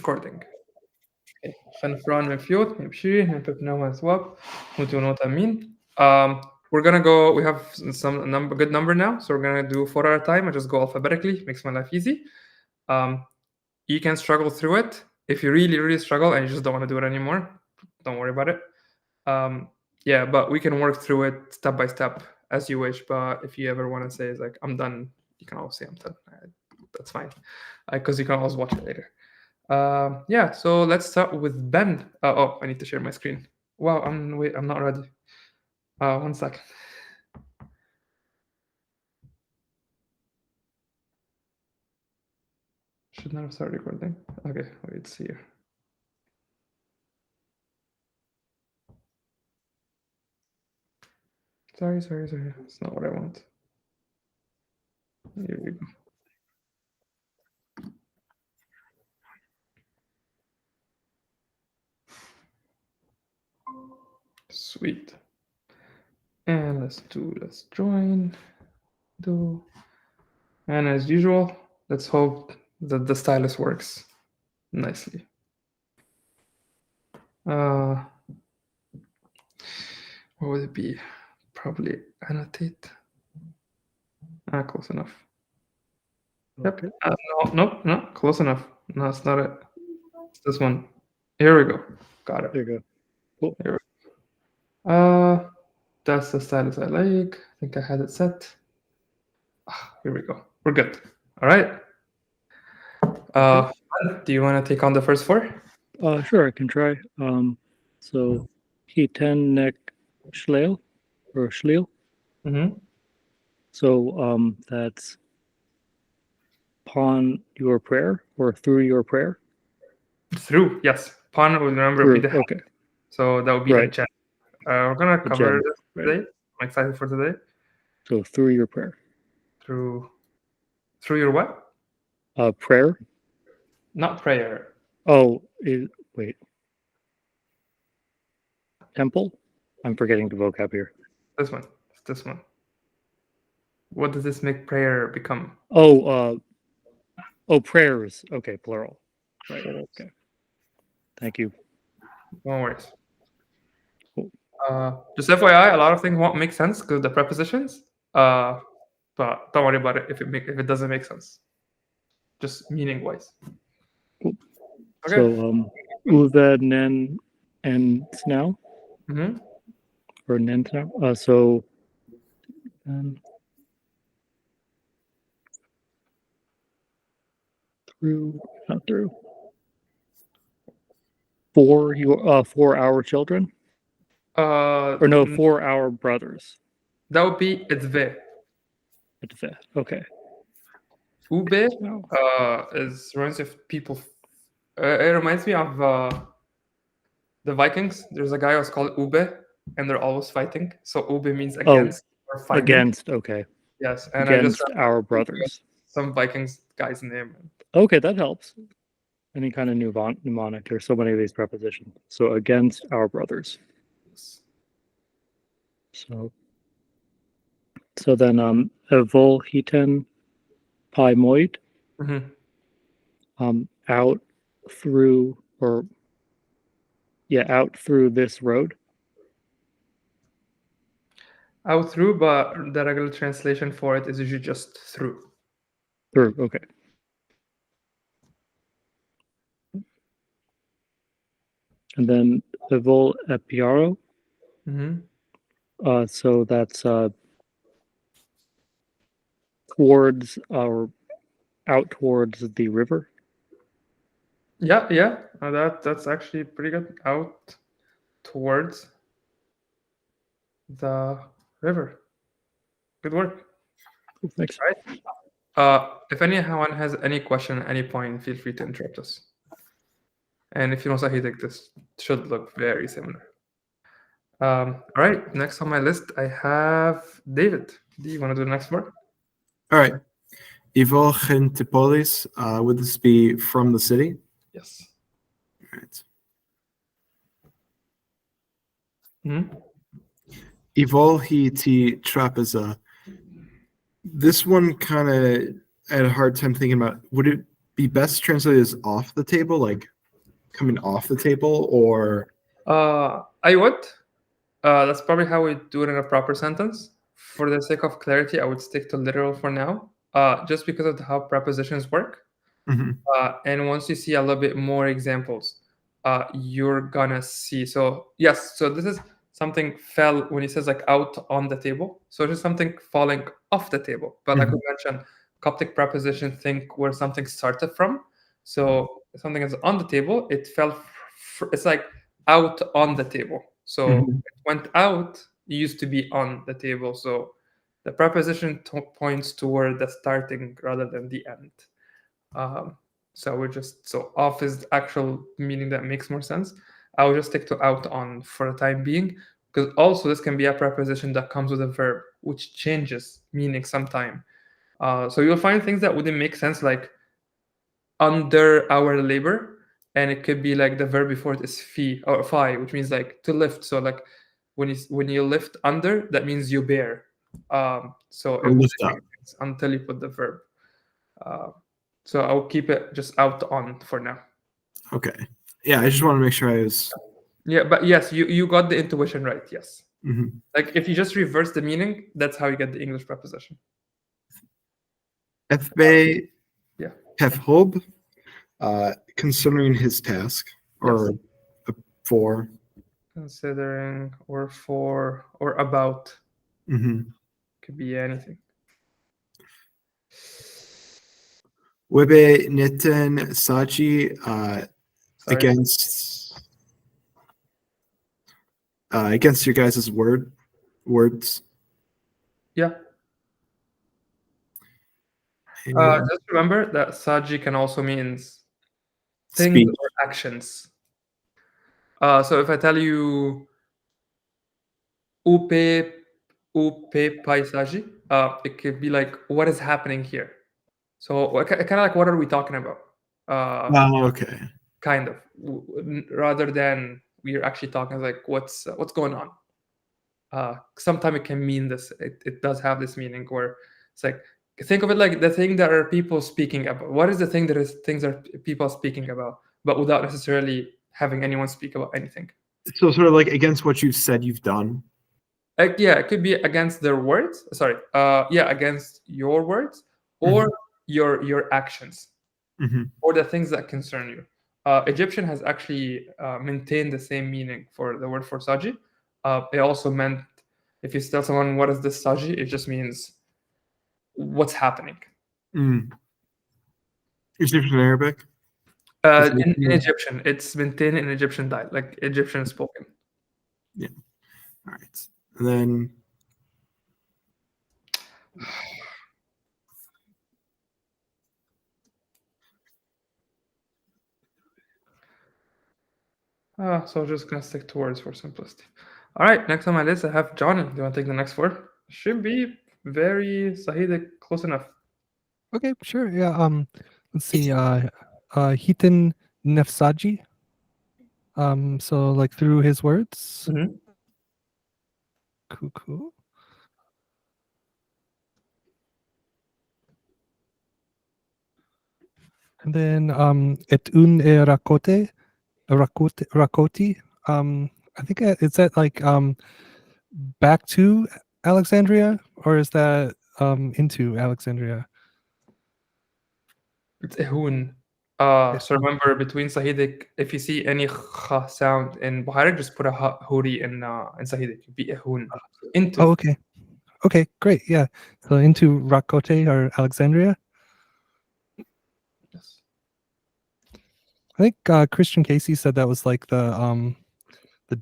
recording. خنفران مفيوت نمشي نبنوها swap نوتو مين. We're gonna go. We have some good number now, so we're gonna do 4 at a time. I just go alphabetically, makes my life easy. You can struggle through it. If you really struggle and you just don't want to do it anymore, don't worry about it. Yeah, but we can work through it step by step as you wish. But if you ever want to say it's like I'm done, you can always say I'm done. That's fine, because you can always watch it later. Yeah, so let's start with Ben. Oh, I need to share my screen. Wow, I'm not ready. 1 second. Should not have started recording. Okay, wait, see here. Sorry. That's not what I want. Here we go. Sweet. And let's join. And as usual, let's hope that the stylus works nicely. What would it be? Probably annotate. Close enough. Okay. Yep. No, close enough. No, it's not it. It's this one. Here we go. Got it. There you go. Cool. Here we go. That's the stylus I like. I think I had it set. Here we go. We're good. All right. Do you want to take on the first 4? Sure, I can try. So ⲉⲁⲃ ⲟⲩ or ⲟⲩ. Mm-hmm. So that's upon your prayer or through your prayer. Through, yes. Upon will remember be the hand. Okay. So that would be the ⲉ. We're gonna cover this today. I'm excited for today. So through your prayer. Through your what? Prayer. Not prayer. Oh, wait. Temple? I'm forgetting the vocab here. This one. It's this one. What does this make prayer become? Oh, prayers. Okay, plural. Right. Okay. Thank you. No worries. Cool. Just FYI, a lot of things won't make sense because of the prepositions. But don't worry about it if it doesn't make sense. Just meaning-wise. Cool. Okay. So ⲁ nen and now. Mm-hmm. Or nen now. So not through. For our children. Or no, for our brothers. That would be ⲉⲑ Okay. Ube reminds me of people. It reminds me of the Vikings. There's a guy who's called Ube, and they're always fighting. So Ube means against or fighting. Against, okay. Yes, and against our brothers. Some Vikings guy's name. Okay, that helps. Any kind of mnemonic. There's so many of these prepositions. So against our brothers. So then ⲉ ⲁ ⲑⲃⲃ. Out through out through this road. Out through, but the regular translation for it is usually just through. Through, okay. And then ⲉ ⲑⲃⲃ. So that's towards or out towards the river. Yeah. That's actually pretty good. Out towards the river. Good work. Thanks. Right. If anyone has any question at any point, feel free to interrupt us. And if you know Sahidic, this should look very similar. All right, next on my list, I have David. Do you want to do the next word? All right. ⲉⲁ would this be from the city? Yes. All right. ⲉⲑⲃⲃ. This one kind of I had a hard time thinking about. Would it be best translated as off the table, like coming off the table, or I would. That's probably how we do it in a proper sentence. For the sake of clarity, I would stick to literal for now, just because of how prepositions work. Mhm. And once you see a little bit more examples, you're gonna see. So yes, so this is something fell when he says like out on the table. So it's something falling off the table. But like we mentioned, Coptic preposition think where something started from. So if something is on the table, it fell. It's like out on the table. So Mhm. it went out. It used to be on the table. So the preposition points toward the starting rather than the end. So we're just so off is the actual meaning that makes more sense. I will just stick to out on for the time being, because also this can be a preposition that comes with a verb, which changes meaning sometime. So you'll find things that wouldn't make sense, like under our labor, and it could be like the verb before it is fi or fi, which means like to lift. So like when you lift under, that means you bear. So it Or wouldn't lift make up. sense until you put the verb. So I'll keep it just out on for now. Okay. Yeah, I just want to make sure I was. Yeah, but yes, you got the intuition right. Yes, Mhm. like if you just reverse the meaning, that's how you get the English preposition. ⲉⲑ Yeah. ⲉⲑ considering his task, or for. Considering or for or about Mhm. could be anything. ⲉⲑ ⲁⲧ Sorry. against your guys' words. Yeah. And Just remember that saji can also means things speech. or actions. So if I tell you upe paisaji, it could be like what is happening here. So kind of like what are we talking about? Oh, okay. Kind of, rather than we're actually talking like what's going on. Sometimes it can mean this. It does have this meaning where it's like think of it like the thing that are people speaking about. What is the thing that is things are people speaking about, but without necessarily having anyone speak about anything. So sort of like against what you've said you've done. Like, yeah, it could be against their words. Sorry, yeah, against your words or your actions Mhm. or the things that concern you. Egyptian has actually maintained the same meaning for the word for saji. It also meant if you tell someone what is this saji, it just means what's happening. Mm. Egyptian Arabic? In Egyptian, it's maintained in Egyptian dialect, like Egyptian spoken. Yeah. All right. And then So I'm just gonna stick to words for simplicity. All right, next on my list I have Johnny. Do you want to take the next word? Should be very Sahidic, close enough. Okay, sure. Yeah. Let's see. ⲁ nefsaji. So like through his words. Mhm. Cool. And then ⲁ rakoti. I think is that like back to Alexandria, or is that into Alexandria? It's ehun. So remember between Sahidic, if you see any kha sound in Bohairic, just put a huri in Sahidic. It'd be ehun. Into. Oh, okay. Okay, great. Yeah. So into Rakote or Alexandria. Yes. I think Christian Casey said that was like the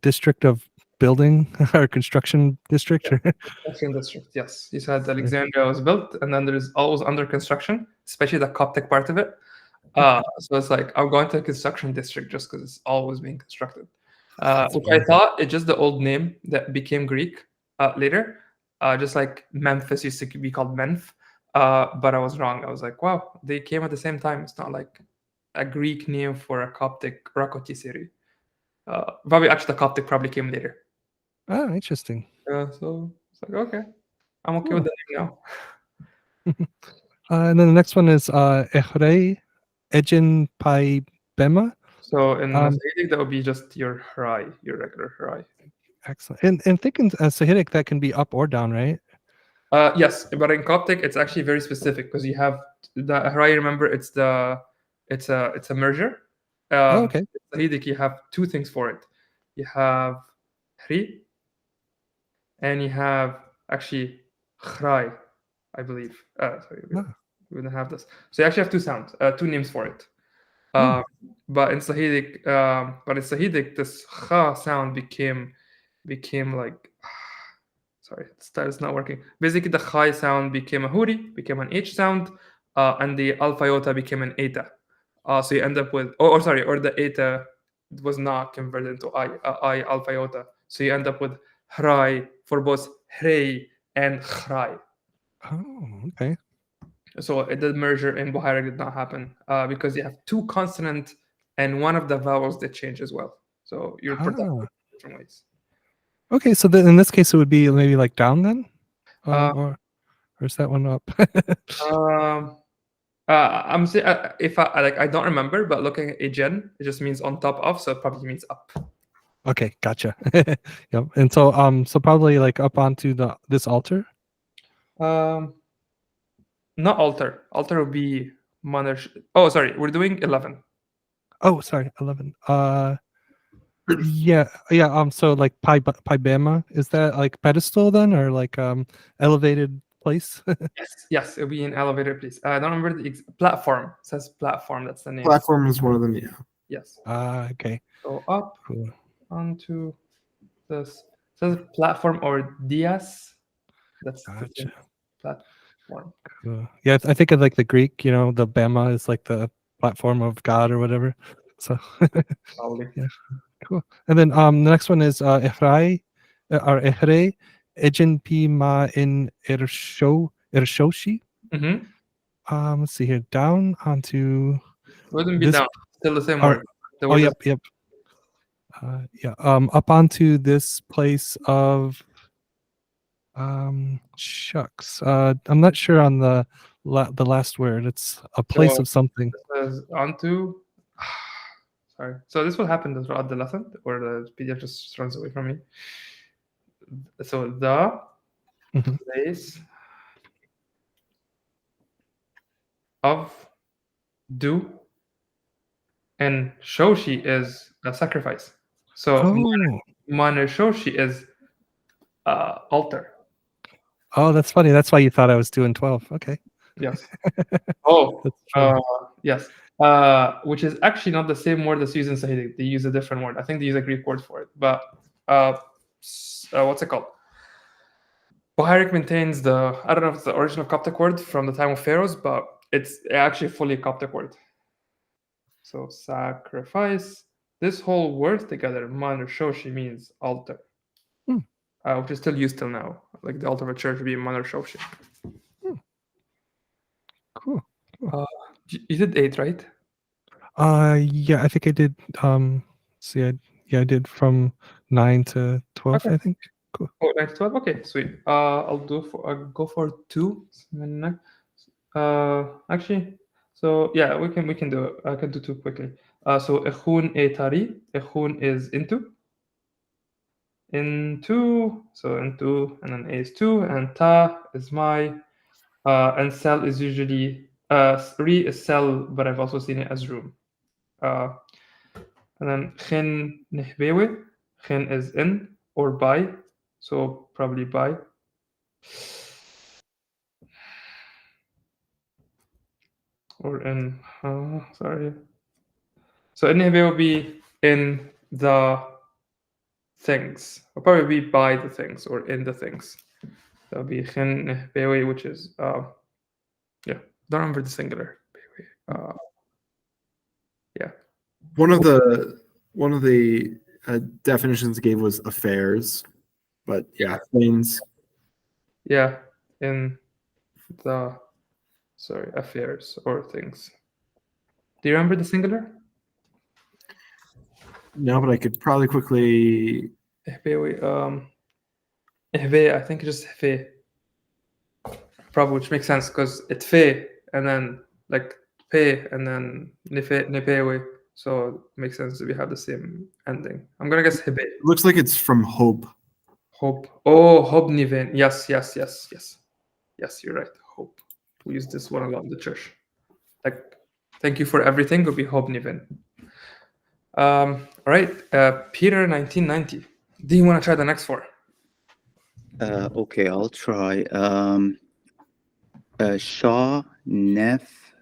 district of building or construction district. Construction district, yes. You said Alexandria was built, and then there's always under construction, especially the Coptic part of it. So it's like I'm going to a construction district just because it's always being constructed. Which I thought it's just the old name that became Greek later, just like Memphis used to be called Menf. But I was wrong. I was like, wow, they came at the same time. It's not like a Greek name for a Coptic Rakoti city. Probably actually the Coptic probably came later. Oh, interesting. So it's like okay, I'm okay with the name now. And then the next one is ⲉⲑ ⲉⲑⲃⲃ. So in Um, Sahidic, that would be just your Ⲩ, your regular Ⲩ. Excellent. And think in Sahidic that can be up or down, right? Yes, but in Coptic, it's actually very specific because you have the Ⲩ. Remember, it's a merger. Oh, okay. In Sahidic, you have two things for it. You have Ⲩ and you have actually Ⲩ, I believe. Sorry, Ah. we don't have this. So you actually have two sounds, two names for it. Hmm. But in Sahidic, this Ⲩ sound became like sorry, it's not working. Basically, the Ⲩ sound became a huri, became an H sound, and the alpha iota became an eta. So you end up with, or the eta was not converted into I alpha iota. So you end up with Ⲩ for both Ⲩ and Ⲩ. Oh, okay. So the merger in Bohairic did not happen because you have two consonants and one of the vowels that change as well. So you're protected in different ways. Okay, so then in this case it would be maybe like down then, Uh, or is that one up? I'm saying if I don't remember, but looking at ⲉ, it just means on top of, so it probably means up. Okay, gotcha. Yep. And so so probably like up onto this altar. Not altar. Altar would be manner. Oh, sorry, we're doing 11. Oh, sorry, 11. Yeah. So like Ⲩⲃⲃ, is that like pedestal then, or like elevated place? Yes, it'll be an elevator, please. I don't remember the platform. It says platform. That's the name. Platform is one of them. Yeah. Yes. Okay. So up Cool. onto this. It says platform or dias. That's the Gotcha. same platform. Cool. Yeah, I think of like the Greek, the bema is like the platform of God or whatever. So Probably. yeah, cool. And then the next one is Ⲩ or Ⲩ ⲉ ma in ⲉ Mm-hmm. Let's see here, down onto Wouldn't be this. down. Still the same Or, word. The oh, word yep. Yeah. Up onto this place of shucks. I'm not sure on the last word. It's a place of something. It says onto. Sorry. So this will happen throughout the lesson, or the PDF just runs away from me. So the Mhm. place of do and shoshi is a sacrifice. So Oh. manner shoshi is altar. Oh, that's funny. That's why you thought I was doing 12. Okay. Yes. Oh, That's funny. yes. Which is actually not the same word that's used in Sahidic. They use a different word. I think they use a Greek word for it. But what's it called? Bohairic maintains I don't know if it's the original Coptic word from the time of pharaohs, but it's actually fully Coptic word. So sacrifice. This whole word together, manner shoshi, means altar. Which is still used till now. Like the altar of a church would be manner shoshi. Cool. You did 8, right? Yeah, I think I did. See, I did from 9 to 12. Okay. I think. Cool. Oh, 9 to 12. Okay, sweet. I'll go for 2. Actually, so yeah, we can do it. I can do 2 quickly. So ⲁ is into, so into, and then A is 2, and ta is my, and cell is usually re is cell, but I've also seen it as room. And then ⲁ is in or by, so probably by. Or in, sorry. So ⲁ will be in the things. It'll probably be by the things or in the things. That'll be ⲁ which is yeah. Don't remember the singular. Yeah. One of the definitions gave was affairs, but yeah, things. Yeah, in the affairs or things. Do you remember the singular? No, but I could probably quickly. I think it's just Ⲩ probably, which makes sense because it's Ⲩ and then like pe and then nepewe. So it makes sense that we have the same ending. I'm gonna guess hebe. It looks like it's from hope. Hope. Oh, hobniven. Yes. Yes, you're right. Hope. We use this one a lot in the church. Like, thank you for everything would be hobniven. All right. Peter 1990. Do you want to try the next four? Okay, I'll try. Shah, Nef,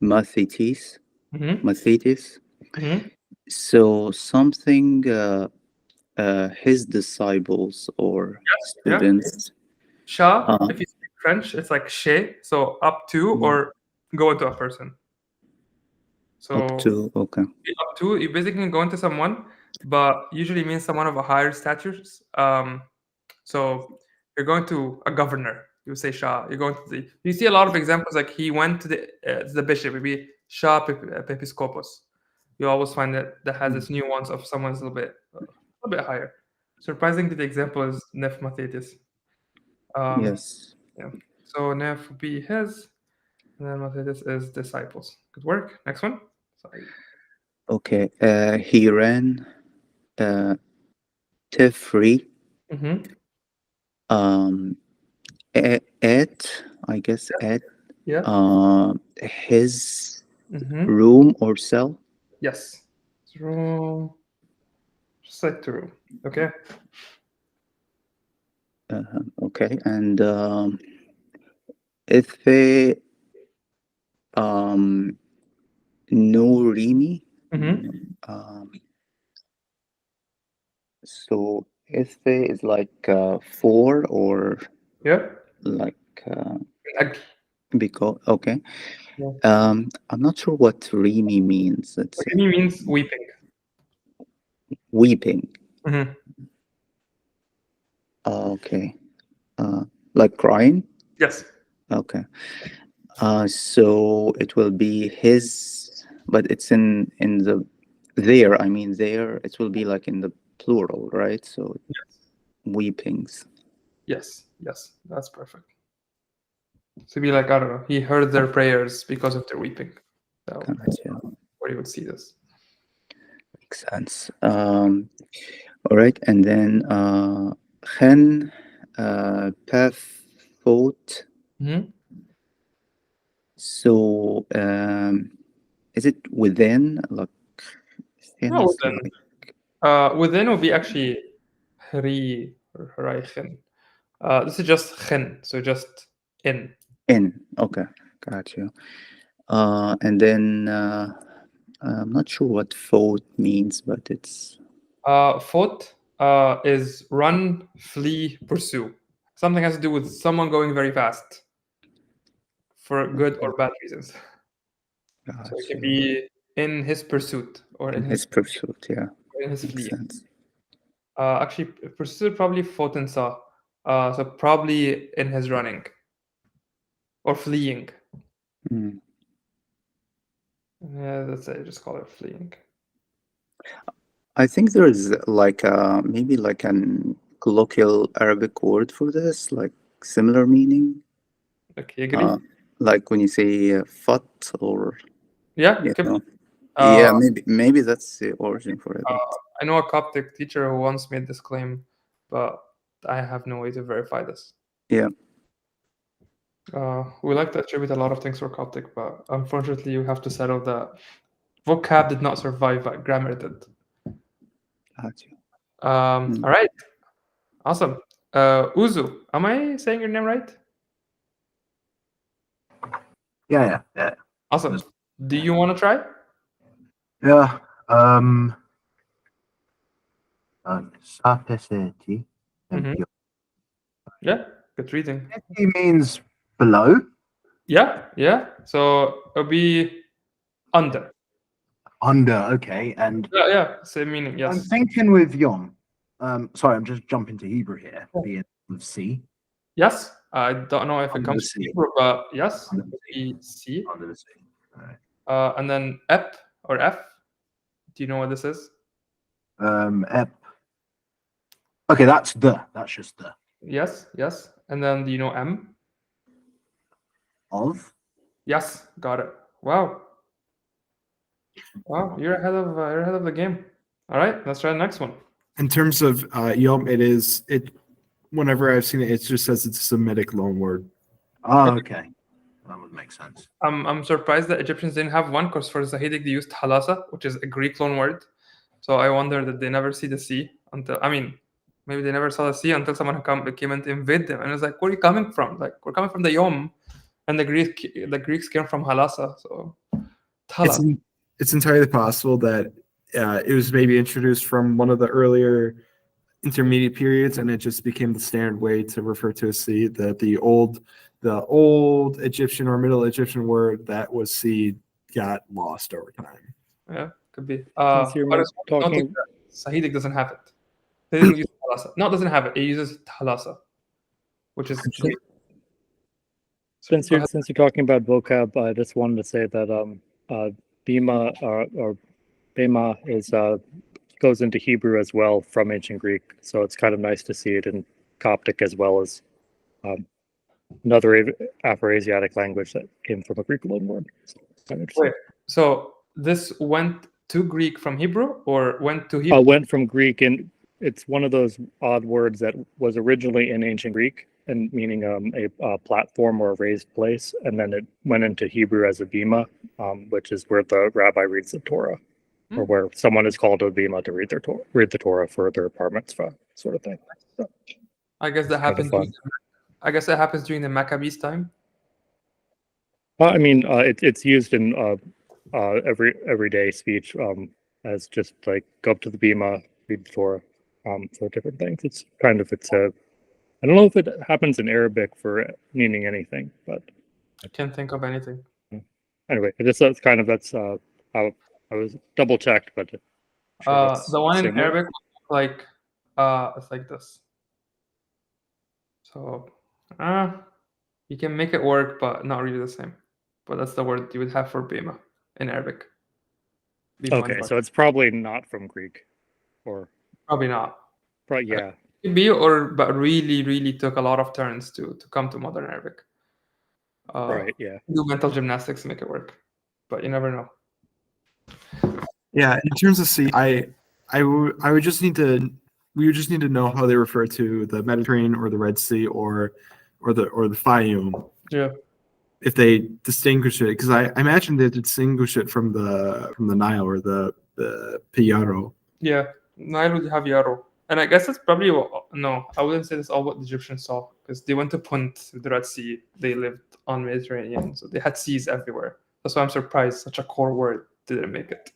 Mathetes. Mm-hmm. Mathetes. Mm-hmm. So something his disciples or Yeah. students. Shah, if you speak French, it's like she, so up to or go into a person. So Up to, okay. up to, you basically go into someone, but usually means someone of a higher stature. So you're going to a governor, you say Shah. You're going to you see a lot of examples like he went to the bishop, maybe Shah Episcopos. You always find that has this nuance of someone's a little bit higher. Surprisingly, the example is Nef Mathetes. Yes. Yeah. So Nef would be his, and then Mathetes is disciples. Good work. Next one. Sorry. Okay. He ran Tifri. Mm-hmm. At, I guess, at Yeah. his Mm-hmm. room or cell. Yes. Room. Just like the room. Okay. Okay. And if they no Rimi. Mm-hmm. So if they is like 4 or Yeah. like Ag- because okay. Yeah. I'm not sure what Rimi means. Let's see. Rimi means weeping. Weeping. Mm-hmm. Okay. Like crying. Yes. Okay. So it will be his, but it's in the there. I mean there. It will be like in the plural, right? So Yes. weepings. Yes. That's perfect. So be like, I don't know, he heard their prayers because of their weeping. So Gotcha. where you would see this. Makes sense. All right, and then Chen, Pef, Thought. Mm-hmm. So is it within like? No, is within. like- Within would be actually Hri or Hreichen. This is just Chen, so just in. In. Okay, got you. And then I'm not sure what Thought means, but it's Fot is run, flee, pursue. Something has to do with someone going very fast for good or bad reasons. So it can be in his pursuit or in his pursuit. Yeah, in his makes flee. sense. Actually, pursuit probably fotensa. So probably in his running or fleeing. Mm. Yeah, that's it. Just call it fleeing. I think there is like maybe like an colloquial Arabic word for this, like similar meaning. Okay, agree? Like when you say fat or Yeah, you could be. know. Yeah, maybe that's the origin for it. I know a Coptic teacher who once made this claim, but I have no way to verify this. Yeah. We like to attribute a lot of things for Coptic, but unfortunately, you have to settle that vocab did not survive, but grammar did. Gotcha. All right, awesome. Uzu, am I saying your name right? Yeah. Awesome. Do you want to try? Yeah. Sapeseti. Mhm. Yeah, good reading. He means below. Yeah. So it'll be under. Under, okay. And Yeah, same meaning. I'm Yes. thinking with Yom. Sorry, I'm just jumping to Hebrew here. Being with C. Yes. I don't know if it Under comes the to sea. Hebrew, but yes, Under the we see. Under the sea. All right. And then ep or F. Do you know what this is? Ep. Okay, that's the. That's just the. Yes. And then do you know M? Of. Yes, got it. Wow. Wow, you're ahead of the game. All right, let's try the next one. In terms of yom, whenever I've seen it, it just says it's a Semitic loanword. Oh, okay. That would make sense. I'm surprised that Egyptians didn't have one, because for Zahidic they used halasa, which is a Greek loan word. So I wonder that they never see the sea until, I mean, maybe they never saw the sea until someone came and invade them, and it's like, where are you coming from? Like, we're coming from the yom, and the Greeks came from halasa. So thala. It's entirely possible that it was maybe introduced from one of the earlier intermediate periods, and it just became the standard way to refer to a sea. That the old Egyptian or Middle Egyptian word that was sea got lost over time. Yeah, could be. Since you're But it's talking- noted that Sahidic doesn't have it. They didn't use halasa. No, it doesn't have it. It uses halasa, which is Since Go you're talking about vocab, I just wanted to say that bima or bema is goes into Hebrew as well from ancient Greek, so it's kind of nice to see it in Coptic as well as another Afro-Asiatic language that came from a Greek loanword. So it's kind of interesting. Wait, so this went to Greek from Hebrew, or went to Hebrew? Went from Greek, and it's one of those odd words that was originally in ancient Greek and meaning a platform or a raised place, and then it went into Hebrew as a bima, which is where the rabbi reads the Torah, or where someone is called to a bima to read the Torah for their bar mitzvah, sort of thing. So, I guess that happens. I guess that happens during the Maccabees time. I mean, it's used in everyday speech as just like go up to the bima, read the Torah for different things. It's I don't know if it happens in Arabic for meaning anything, but I can't think of anything. anyway, that's how I was double checked, but The one in similar. Arabic, like it's like this. So you can make it work, but not really the same. But that's the word you would have for bima in Arabic. Okay, so it's probably not from Greek, or probably not. Yeah. Could be, but really took a lot of turns to come to modern Arabic. Right. Yeah. Do mental gymnastics to make it work, but you never know. Yeah, in terms of sea, we would just need to know how they refer to the Mediterranean or the Red Sea or the Fayum. Yeah. If they distinguish it, because I imagine they distinguish it from the Nile or the Piyaro. Yeah, Nile would have Yarrow. And I guess it's probably, no, I wouldn't say that's all what the Egyptians saw, because they went to Punt, the Red Sea. They lived on Mediterranean, so they had seas everywhere. That's why I'm surprised such a core word didn't make it.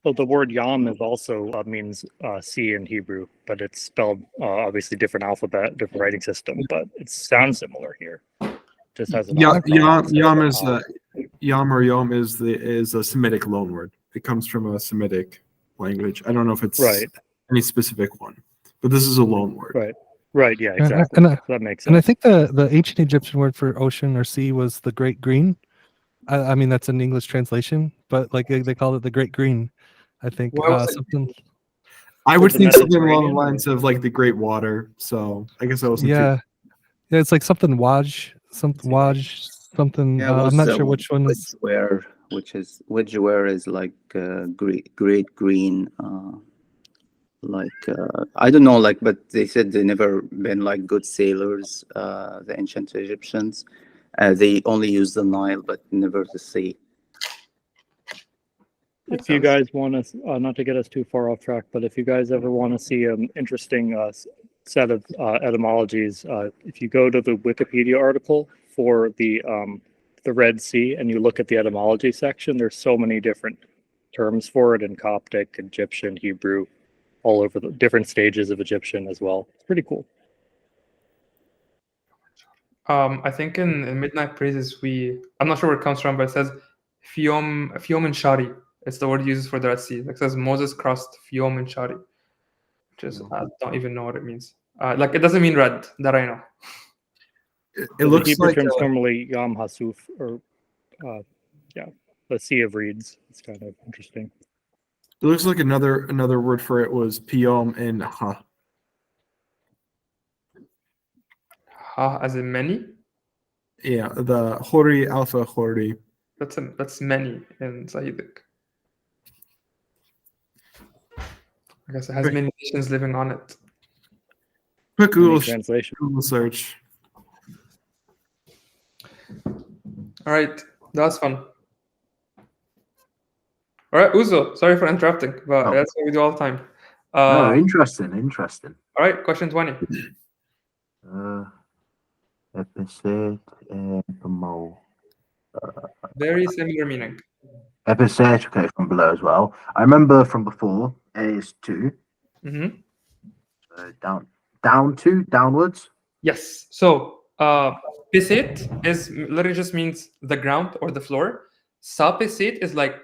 Well, the word yam is also means sea in Hebrew, but it's spelled obviously different alphabet, different writing system, but it sounds similar here. Just has an Yam is a Semitic loanword. It comes from a Semitic language. I don't know if it's any specific one, but this is a loanword. Right. Yeah. Exactly. That makes sense. And I think the ancient Egyptian word for ocean or sea was the Great Green. I mean, that's an English translation, but like they call it the Great Green. I think something. I would think something along the lines of like the Great Water. So I guess I wasn't. Yeah, it's like something Waj, something. Yeah, I'm not sure which one is. Which where is like great green. I don't know, but they said they never been like good sailors. The ancient Egyptians, they only use the Nile, but never the sea. If you guys want to, not to get us too far off track, but if you guys ever want to see an interesting set of etymologies, if you go to the Wikipedia article for the Red Sea and you look at the etymology section, there's so many different terms for it in Coptic, Egyptian, Hebrew, all over the different stages of Egyptian as well. It's pretty cool. I think in Midnight Praises I'm not sure where it comes from, but it says Fiom and Shari. It's the word used for the Red Sea. It says Moses crossed Fiom and Shari, which is I don't even know what it means. It doesn't mean red that I know. It looks Hebrew like terms normally Ⲩ or the Sea of Reeds. It's kind of interesting. It looks like another word for it was Piyom and Ha. Ha as in many? Yeah, the Hori Alpha Hori. That's many in Sahidic. I guess it has many nations living on it. Quick Google translation. Google search. All right, that's fun. All right, Uzo, sorry for interrupting, but that's what we do all the time. No, interesting. All right, question 20. Epicet, mo. Very similar meaning. Epicet, okay, from below as well. I remember from before, A is 2. Mm-hmm. So downwards. Yes. So, pisit is literally just means the ground or the floor. Sapisit is like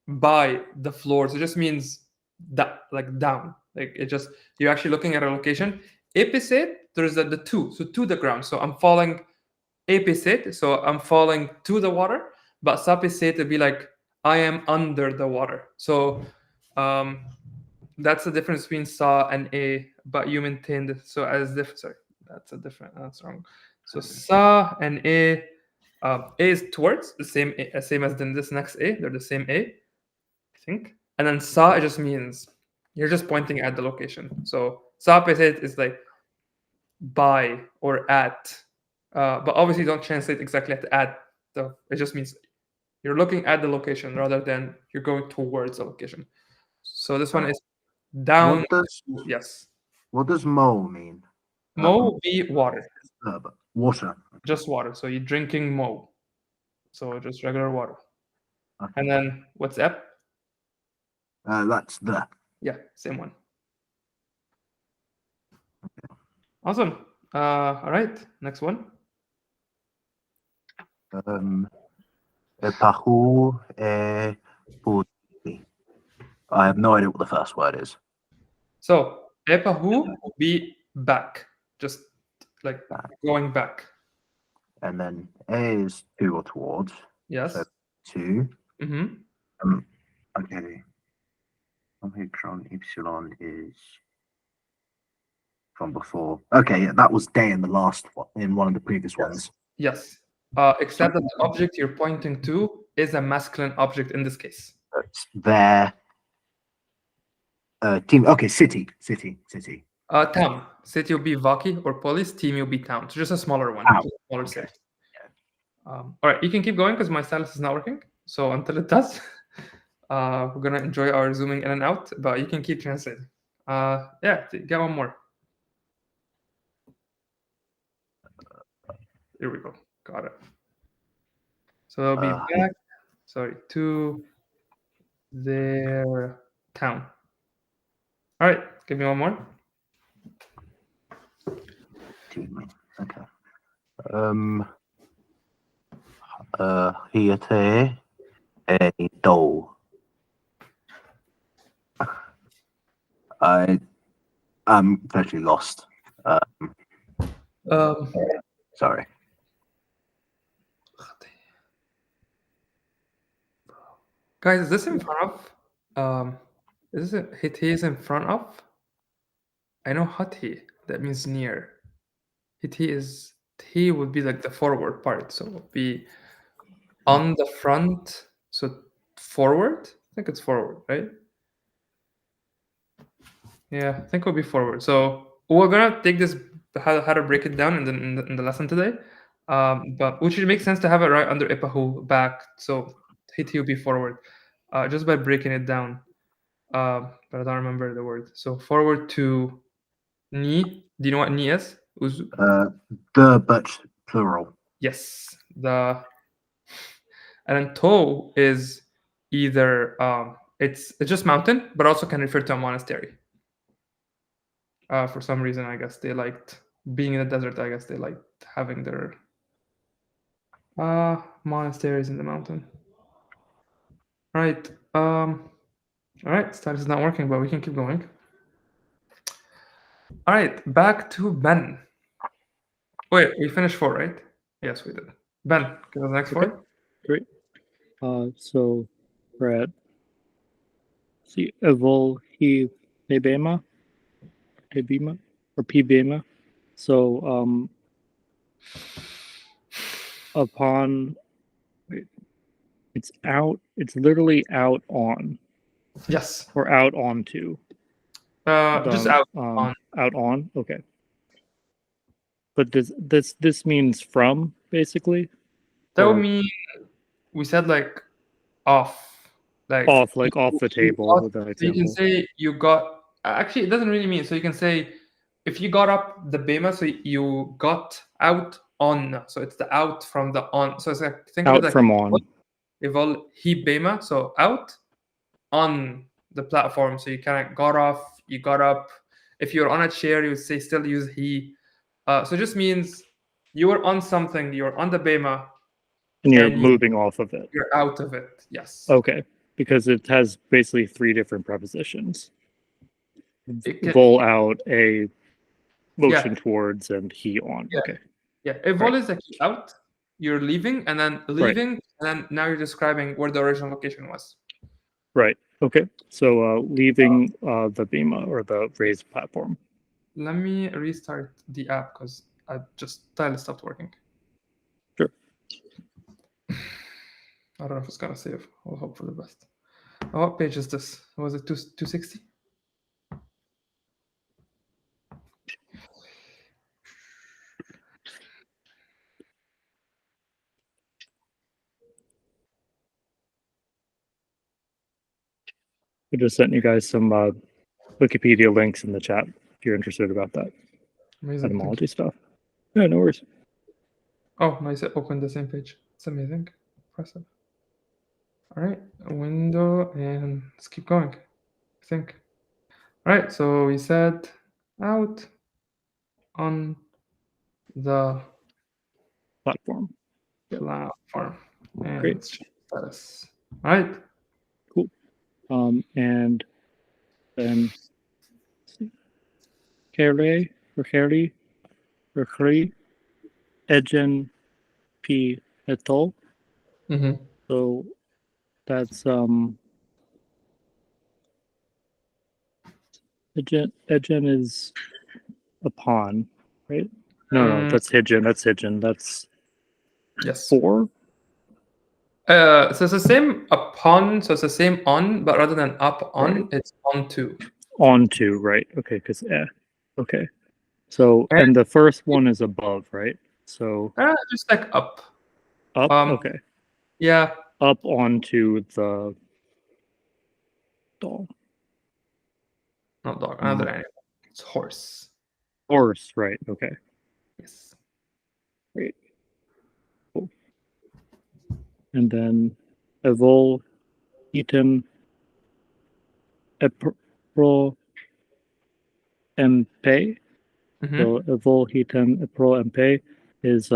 by the floor. So it just means that, like down. Like it just, you're actually looking at a location. Episit, there's the two. So to the ground. So I'm falling episit. So I'm falling to the water. But sapisit would be like, I am under the water. So that's the difference between sa and a, but you maintained. So as if, sorry, that's wrong. So sa and a is towards the same as in this next a. They're the same a, I think. And then sa, it just means you're just pointing at the location. So sa peset is like by or at, but obviously don't translate exactly at the. It just means you're looking at the location rather than you're going towards the location. So this one is down. Yes. What does mo mean? Mo would be water. Water. Just water. So you're drinking mo. So just regular water. Okay. And then what's ep? That's the. Yeah, same one. Awesome. All right, next one. Epahu, I have no idea what the first word is. So epahu will be back, just like going back. And then A is to or towards. Yes. So 2. Mm-hmm. Okay. Omicron epsilon is from before. Okay, yeah, that was day in the last one, in one of the previous ones. Yes. Except that the object you're pointing to is a masculine object in this case. It's their team. Okay, city. Town. City will be Vaki or polis. Team will be town. So just a smaller one. Town. Smaller Okay. city. All right, you can keep going because my stylus is not working. So until it does, we're gonna enjoy our zooming in and out. But you can keep translating. Yeah, get one more. Here we go. Got it. So they'll be back. Sorry, to their town. All right, give me one more. Okay. Hiate a do. I'm totally lost. Sorry. Guys, is this in front of? Is this Hiti is in front of? I know Hati. That means near. Hiti is T would be like the forward part, so it would be on the front. So forward. I think it's forward, right? Yeah, I think it'll be forward. So we're gonna take this how to break it down in the lesson today. But which would make sense to have it right under Epahu back. So Hiti will be forward, just by breaking it down. But I don't remember the word. So forward to ni. Do you know what ni is? The but plural. Yes. And then to is either it's just mountain, but also can refer to a monastery. For some reason, I guess they liked being in the desert. I guess they liked having their monasteries in the mountain. All right. All right. Status is not working, but we can keep going. All right. Back to Ben. Wait, we finished 4, right? Yes, we did. Ben, give us the next 4. Great. So we're at evol he pebema or pibema. So upon It's out. It's literally out on Yes. or out onto. Just out on. Out on. Okay. But this means from basically. That would Or mean we said like off, like off, like off the table got- with that so you can example. say you got. Actually, it doesn't really mean. So you can say if you got up the bema, so you got out on. So it's the out from the on. So it's like think of Out it like from on. Evol he bema, so out on the platform. So you kind of got off, you got up. If you're on a chair, you would say still use he. So it just means you were on something, you're on the bema, And you're and moving off of it. you're out of it. Yes. Okay. Because it has basically 3 different prepositions. It can- Vol out, a motion Yeah. towards, and he on. Yeah. Okay. Yeah. Evol is like out, you're leaving, and then leaving, and then now you're describing where the original location was. Right. Okay. So leaving the bema or the raised platform. Let me restart the app because I just tile stopped working. Sure. I don't know if it's gonna save. I'll hope for the best. Oh, what page is this? Was it 260? I just sent you guys some Wikipedia links in the chat if you're interested about that Amazing. Thank etymology stuff. Yeah, no worries. you. Oh, nice. It opened the same page. It's amazing. Impressive. All right. A window, and let's keep going. I think. All right. So we said out on the Platform. platform. And Great. let's check status. All right. And then Kere, Recheri, Rechri, Egen, P, Etol. Mm-hmm. So that's Egen is upon, right? No, that's Hijin. That's Hijin. That's Yes. 4. So it's the same upon, so it's the same on, but rather than up on, Right. it's onto. Onto, right? Okay, because okay. So and the first one is above, right? So Just like up. up. Okay, Yeah. up onto the doll. Not dog, another animal. It's horse. Horse, right? Okay, Yes. great. Cool. And then evol, item, epro, mp. Mm-hmm. So evol, item, epro, mp is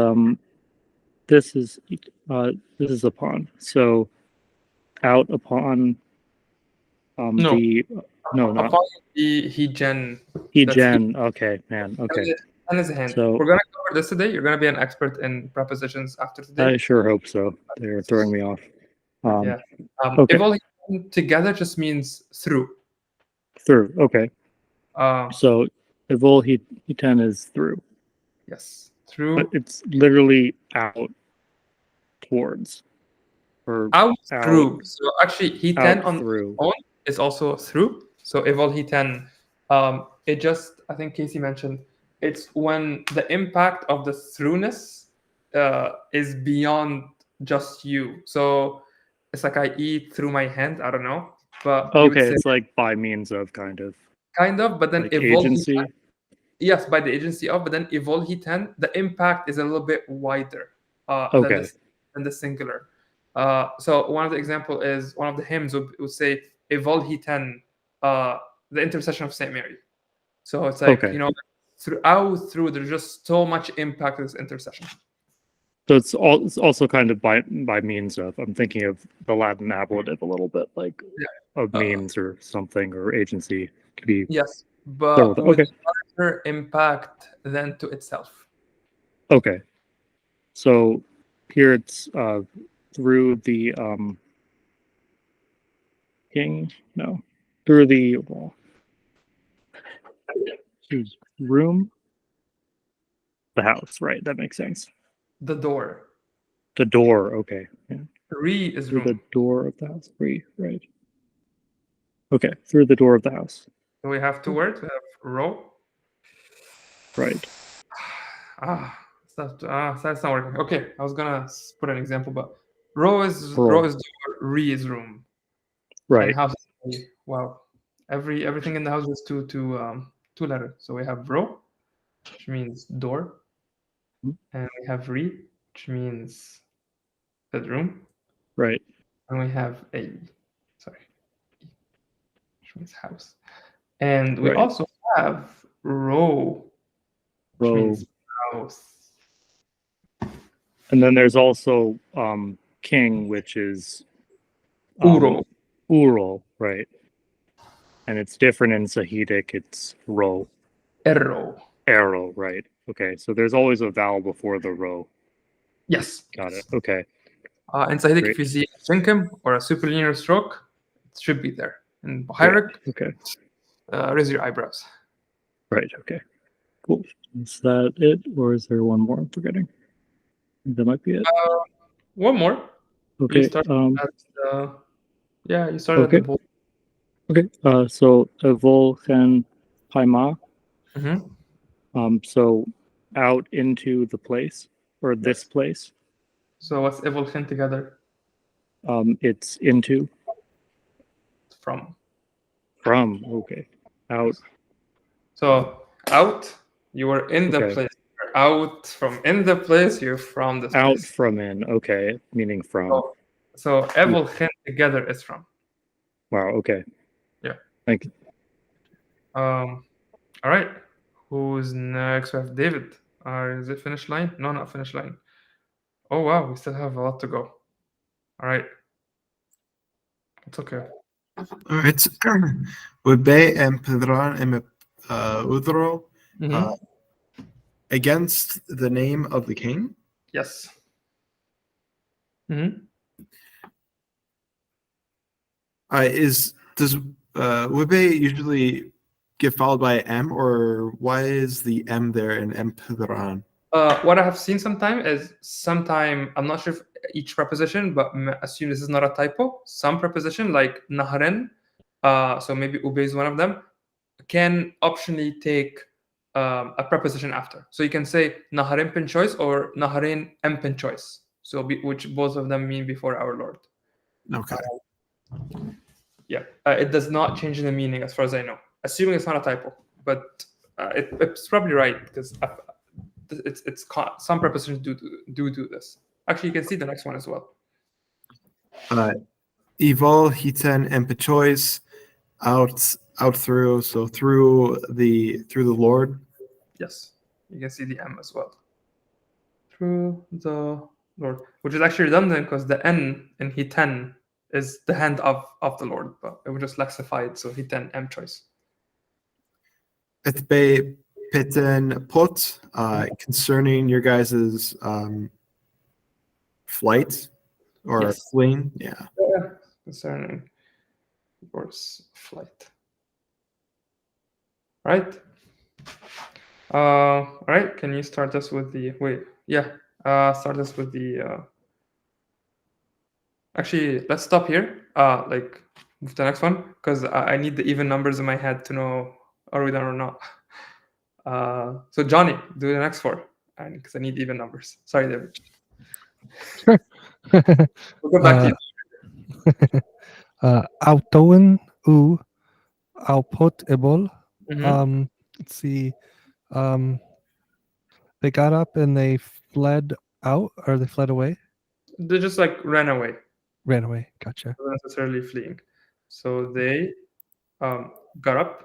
this is upon. So out upon No. not Upon the Hegen. Hegen. Okay, man. Okay. And his hand. So We're gonna cover this today. You're gonna be an expert in prepositions after today. I sure hope so. They're throwing me off. Yeah. Okay. Evol together just means through. Through. Okay. So evol Hiten is through, Yes. Through. but it's literally out towards or Out through. So actually Hiten out on through. own is also through. So evol Hiten, it just, I think Casey mentioned, it's when the impact of the throughness is beyond just you. So it's like I eat through my hand. I don't know, but you would Okay, say it's like by means of kind of but then like evol agency. Hiten, yes, by the agency of, but then evol Hiten, the impact is a little bit wider Okay. than the singular. So one of the example is one of the hymns would say evol Hiten, the intercession of Saint Mary. So it's like, Okay. through there's just so much impact of this intercession. So it's also kind of by means of. I'm thinking of the Latin ablative a little bit, like of means or something or agency could be. Yes, but Okay. with larger impact than to itself. Okay. So here it's through the through the room, the house, right? That makes sense. The door. The door, okay. Yeah. Re is Through the room. door of the house. Re, right. Okay, through the door of the house. So we have 2 words. We have row. Right. That's not working. Okay, I was gonna put an example, but row is Row. door, re is room. Right. And house is re. Wow. Everything in the house is two letters. So we have row, which means door, and we have re, which means bedroom, Right. and we have which means house. And we Right. also have row, which Row. means house. And then there's also king, which is Uro. Uro, right? And it's different in Sahidic. It's ro. Erro. Arrow, right? Okay, so there's always a vowel before the ro. Yes. Got it. Okay. In Sahidic, Great. if you see a shinkim or a superlinear stroke, it should be there. In Bohairic, Okay. raise your eyebrows. Right. Okay. Cool. Is that it, or is there one more I'm forgetting? That might be it. One more. Okay. You started you started Okay. at the bowl. Okay. So ⲉⲑⲃⲃ. Mm-hmm. So out into the place or this place. So what's ⲉⲑⲃ together? It's into. From. From. Okay. Out. So out, you were in the Okay. place. You're out from in the place, you're from this Out place. from in. Okay. Meaning from. So ⲉⲑⲃ together is from. Wow. Okay. Yeah. Thank you. All right. Who's next? We have David. Is it finish line? No, not finish line. Oh wow, we still have a lot to go. All right. It's okay. All right. Ube and Pedran and Udro Mhm. against the name of the king. Yes. Mm-hmm. Does Ube usually get followed by M, or why is the M there in M Pedran? What I have seen I'm not sure if each preposition, but assume this is not a typo. Some preposition like naharen, so maybe ube is one of them, can optionally take a preposition after. So you can say naharen pen choice or naharen em pen choice. So which both of them mean before our Lord. Okay. Yeah, it does not change the meaning as far as I know. Assuming it's not a typo, but it's probably right because some prepositions do this. Actually, you can see the next one as well. Evil, hiten, and choice, out through. So through the Lord. Yes, you can see the M as well. Through the Lord, which is actually redundant because the N in hiten is the hand of the Lord, but it was just lexified, so hiten M choice. Etbe pitten put, concerning your guys's flight or Yes. fleeing. Yeah. Concerning yours flight. Right. All right. Can you start us with the start us with the. Actually, let's stop here. Move to the next one because I need the even numbers in my head to know are we done or not. So Johnny, do the next 4, and because I need even numbers. Sorry, David. We'll go back to you. ⲉⲑⲃ ⲉⲑⲃ. Mhm. Let's see. They got up and they fled out, or they fled away. They just ran away. Ran away. Gotcha. Not necessarily fleeing. So they got up,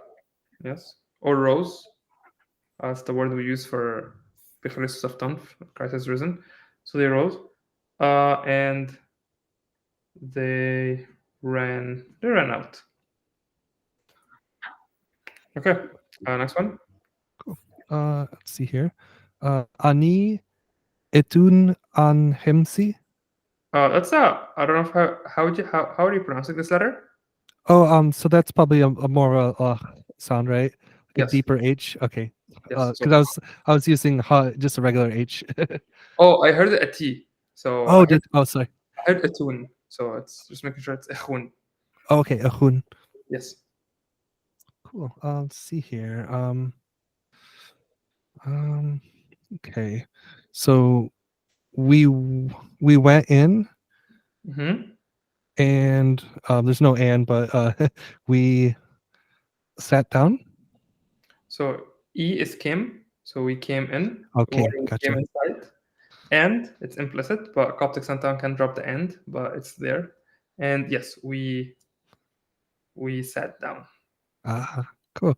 yes, or rose. That's the word we use for Christ of Tanf, Christ has risen. So they rose, and they ran out. Okay, next one. Let's see here. Ani etun an hemsi. That's I don't know how are you pronouncing this letter? Oh, so that's probably a more sound, right? Like Yes. a deeper H. Okay. Yes. Because I was using just a regular H. Oh, I heard it a T. So Sorry. heard ⲁ so it's just making sure it's ⲁ Oh, okay, ⲁ. yes. Cool. Let's see here. Okay. So we went in, Mm-hmm. and there's no and, but we sat down. So E is came, so we came in. Okay, or we gotcha. came inside. And it's implicit, but Coptic sometimes can drop the and, but it's there. And yes, we sat down. Cool.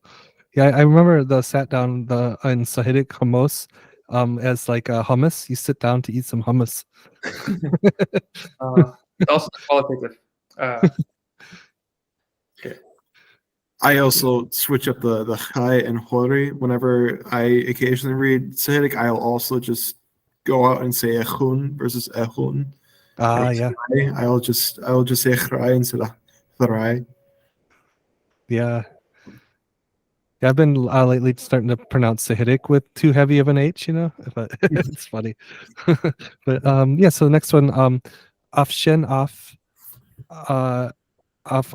Yeah, I remember the sat down in Sahidic hummus as like hummus. You sit down to eat some hummus. It's also qualitative. Okay. I also switch up the Ⲩ and Ⲩ whenever I occasionally read Sahidic. I'll also just go out and say ⲁ versus ⲁ Yeah. I'll just say Ⲩ instead of Ⲩ. Yeah. Yeah, I've been lately starting to pronounce Sahidic with too heavy of an H, but it's funny. But yeah, so the next one, Afshen af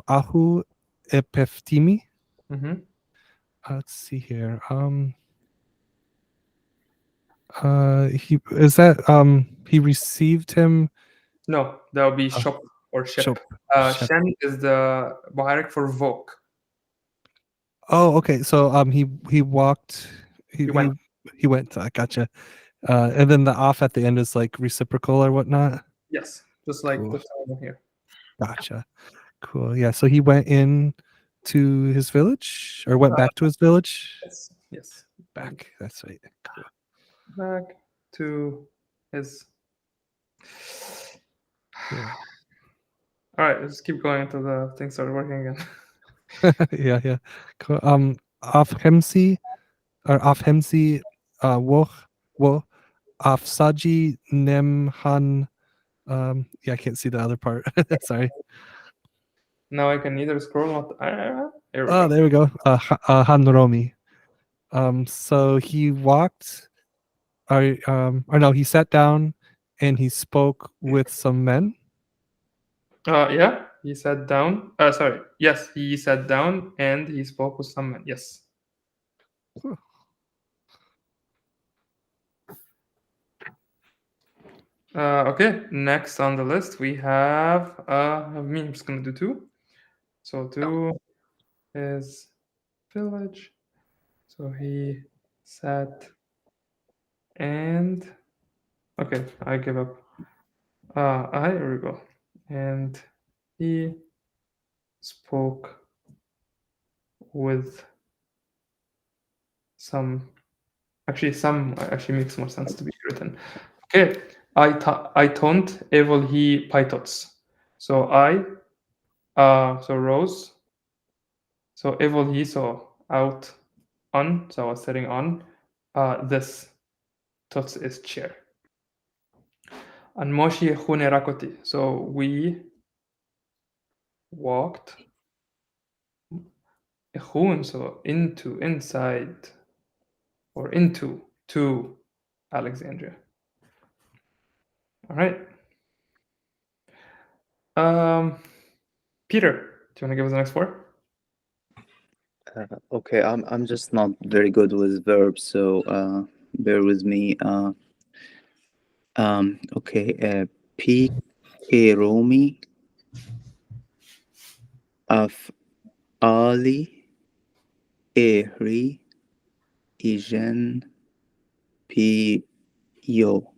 ahu epiftimi. Mm-hmm. Let's see here. He received him. No, that would be shop or ship. Shop. Shen is the Bohairic for vogue. Oh, okay. So he walked. He went. He went. Gotcha. And then the off at the end is like reciprocal or whatnot. Yes, just like Cool. this one here. Gotcha. Cool. Yeah. So he went in to his village, or went back to his village. Yes. Back. That's right. Cool. Back to his. Yeah. All right, let's keep going until the thing started working again. Yeah. Cool. Afhemsi wo afsaji nemhan. Yeah, I can't see the other part. Sorry. Now I can either scroll not. Here we Oh, go. there we go. Hanromi. So he walked, or no, he sat down and he spoke with some men. Yeah, he sat down. Sorry. Yes, he sat down and he spoke with some men. Yes. Cool. Okay, next on the list we have me. I'm just gonna do 2. So 2 is village. So he sat and okay, I give up. Here we go. And he spoke with some. Actually, some actually makes more sense to be written. Okay, ⲁ evil he pytots. So so rose. So evil he, so out on. So I was sitting on. This tots is chair. And moshi ⲁ rakoti. So we walked ⲁ so into, inside, or into, to Alexandria. All right. Peter, do you want to give us the next 4? Okay, I'm just not very good with verbs, so bear with me. Okay, Romi of Ali Ehri Ijen Yo.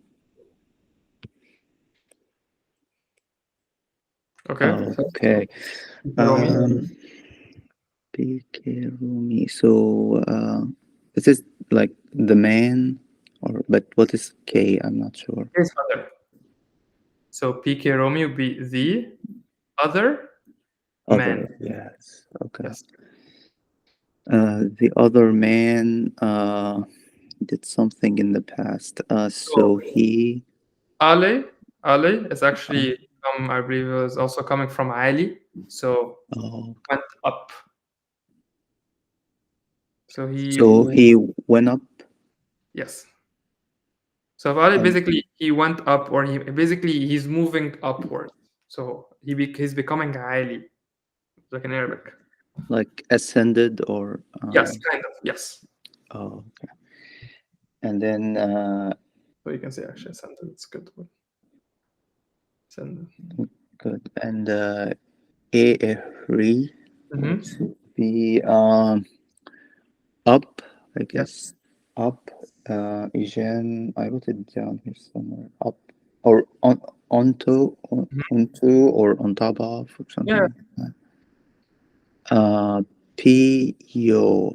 Okay. Okay. Rumi. So this is like the man, but what is K? I'm not sure. Here's other. So PK Romy would be the other man. Yes. Okay. Yes. The other man did something in the past. So he. Ale is actually I believe it was also coming from Ali. So went up. So he went up. Yes. So Fa'ali basically he went up, or he's moving upward. So he's becoming عالي, like in Arabic. Like ascended or Yes, kind of. Yes. Oh, okay. And then So you can say actually ascended. It's good. Ascended. good. And ⲉ would be up, I guess. Up. Again, I wrote it down here somewhere. Up or onto or on top of or something. Yeah. Like that. P-yo.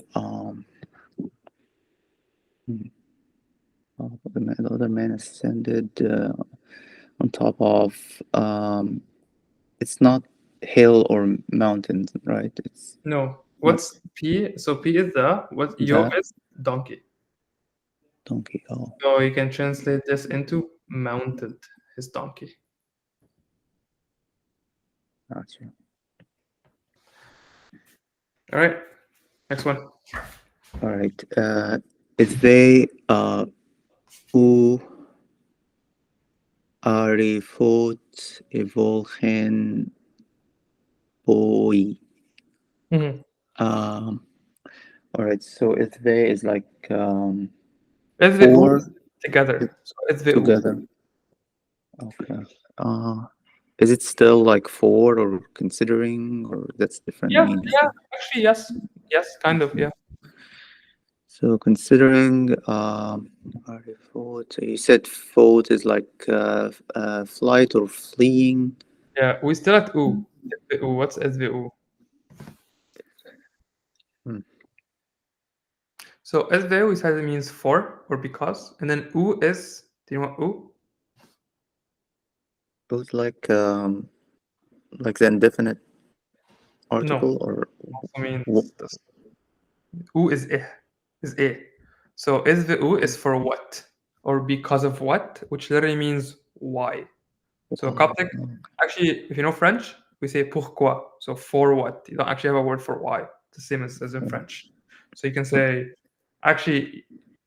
The other man ascended on top of. It's not hill or mountains, right? It's No. What's P? So P is what yo is donkey. Donkey. Oh. So you can translate this into mounted his donkey. Gotcha. All right. Next one. All right. If they ⲉ ⲉ boy. All right. So if they is like four together. So it's the together. Okay. Is it still like four or considering, or that's different? Yeah. meaning? Yeah. Actually, yes. Yes. Kind of. Yeah. So considering so you said foot is like flight or fleeing. Yeah. We still at u. What's SVU? So SVU we said it means for or because, and then u is. Do you know what u? It was like the indefinite article, or Also means this. U is a. So SVU is for what or because of what, which literally means why. So Coptic, actually, if you know French, we say pourquoi. So for what? You don't actually have a word for why. It's the same as in French. So you can say, actually,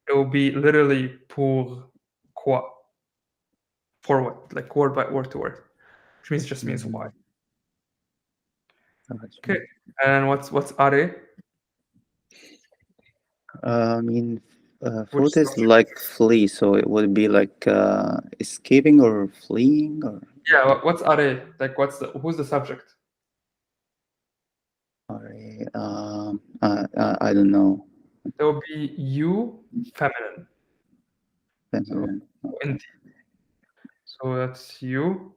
it will be literally pour quoi. For what? Like word by word to word. Which means just means why. Okay. And what's ⲉ I mean, foot is like flee, so it would be like escaping or fleeing, or yeah. What's ⲉ? Like who's the subject? I don't know. It will be you, feminine. Feminine. So that's you.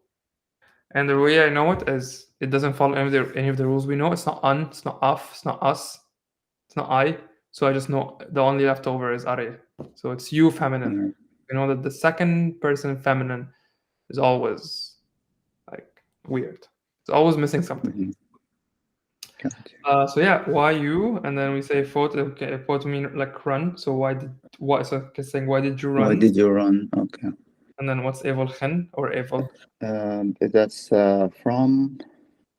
And the way I know it is it doesn't follow any of the rules we know. It's not un, it's not af, it's not us, it's not I. So I just know the only leftover is ⲉ. So it's you, feminine. You know that the second person feminine is always like weird. It's always missing something. So yeah, why you? And then we say fought. Okay, fought mean like run. So So saying why did you run? Why did you run? Okay. And then what's ⲉ or ⲉ? That's from.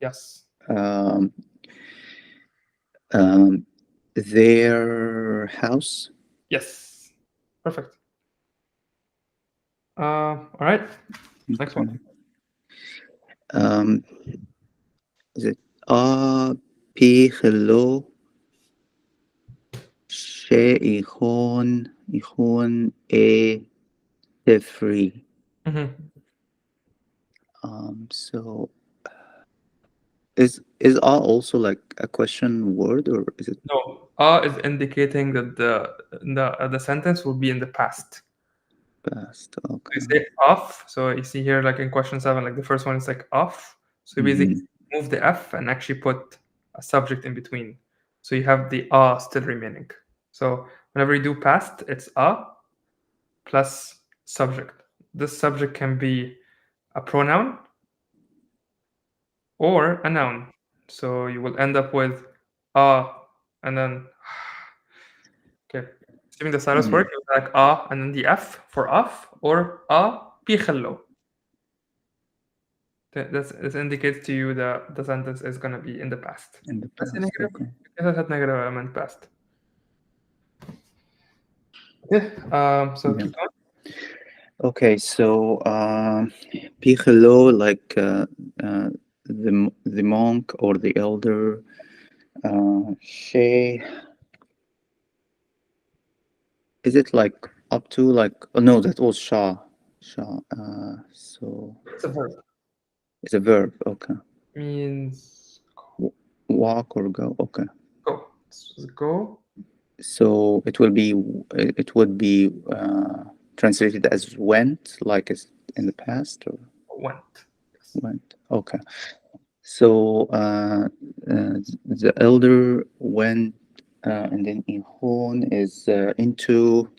Yes. Their house. Yes. Perfect. All right. Next one. Is it ⲉ ⲉⲯ So is also like a question word, or is it? No, is indicating that the sentence will be in the past. Past. Okay. You say off. So you see here, like in question 7, like the first one is like off. So you basically move the F and actually put a subject in between. So you have the still remaining. So whenever you do past, it's plus subject. This subject can be a pronoun or a noun. So you will end up with and then okay. Assuming the stylus work, it's like and then the F for off, or ⲉ This indicates to you that the sentence is going to be in the past. In the past. negative. Negative element past. Okay. So keep going. Okay, so Pichelo, like the monk or the elder. She, is it like up to like? Oh no, that was Shah. Shah. So It's a verb. it's a verb. Okay. Means Walk or go. Okay. go. It's go. So it would be translated as went, like it's in the past, or Went. went. Okay. So the elder went, and then Ihon is into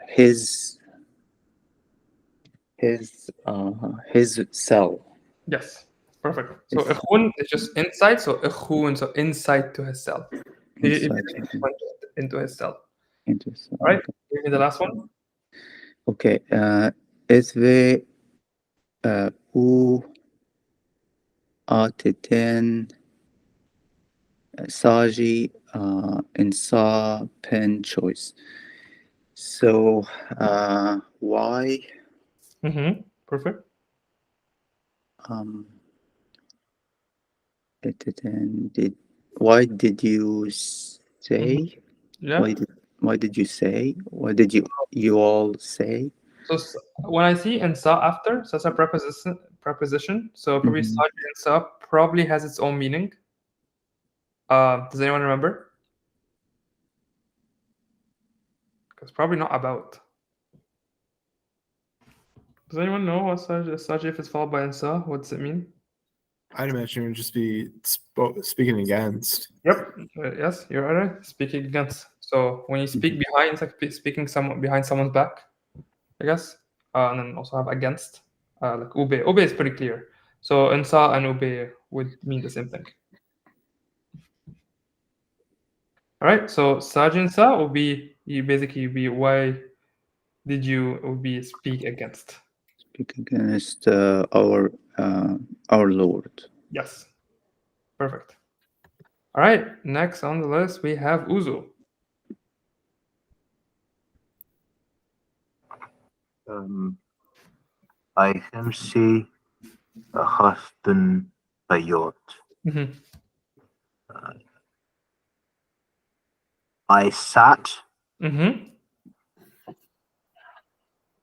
his cell. Yes. Perfect. So ⲁ is just inside. So ⲁ so inside to his cell. He Inside went into his cell. into his cell. All right. Okay. Give me the last one. Okay. Esve u ateten saji insa pen choice. So why Perfect. why did you say Yeah. why did you say why did you all say So when I see insa after, so it's a preposition. So probably Mhm. saji insa probably has its own meaning. Does anyone remember? Because probably not about. Does anyone know what saji if it's followed by insa? What does it mean? I'd imagine it would just be speaking against. Yep. Yes, you're right. Speaking against. So when you speak behind, it's like speaking someone behind someone's back, I guess. And then also have against, like ube. Ube is pretty clear. So insa and ube would mean the same thing. All right. So sajinsa will be why did you will be speak against? speak against our Lord? Yes. Perfect. All right. Next on the list we have uzu. I can see a husband a yacht. I sat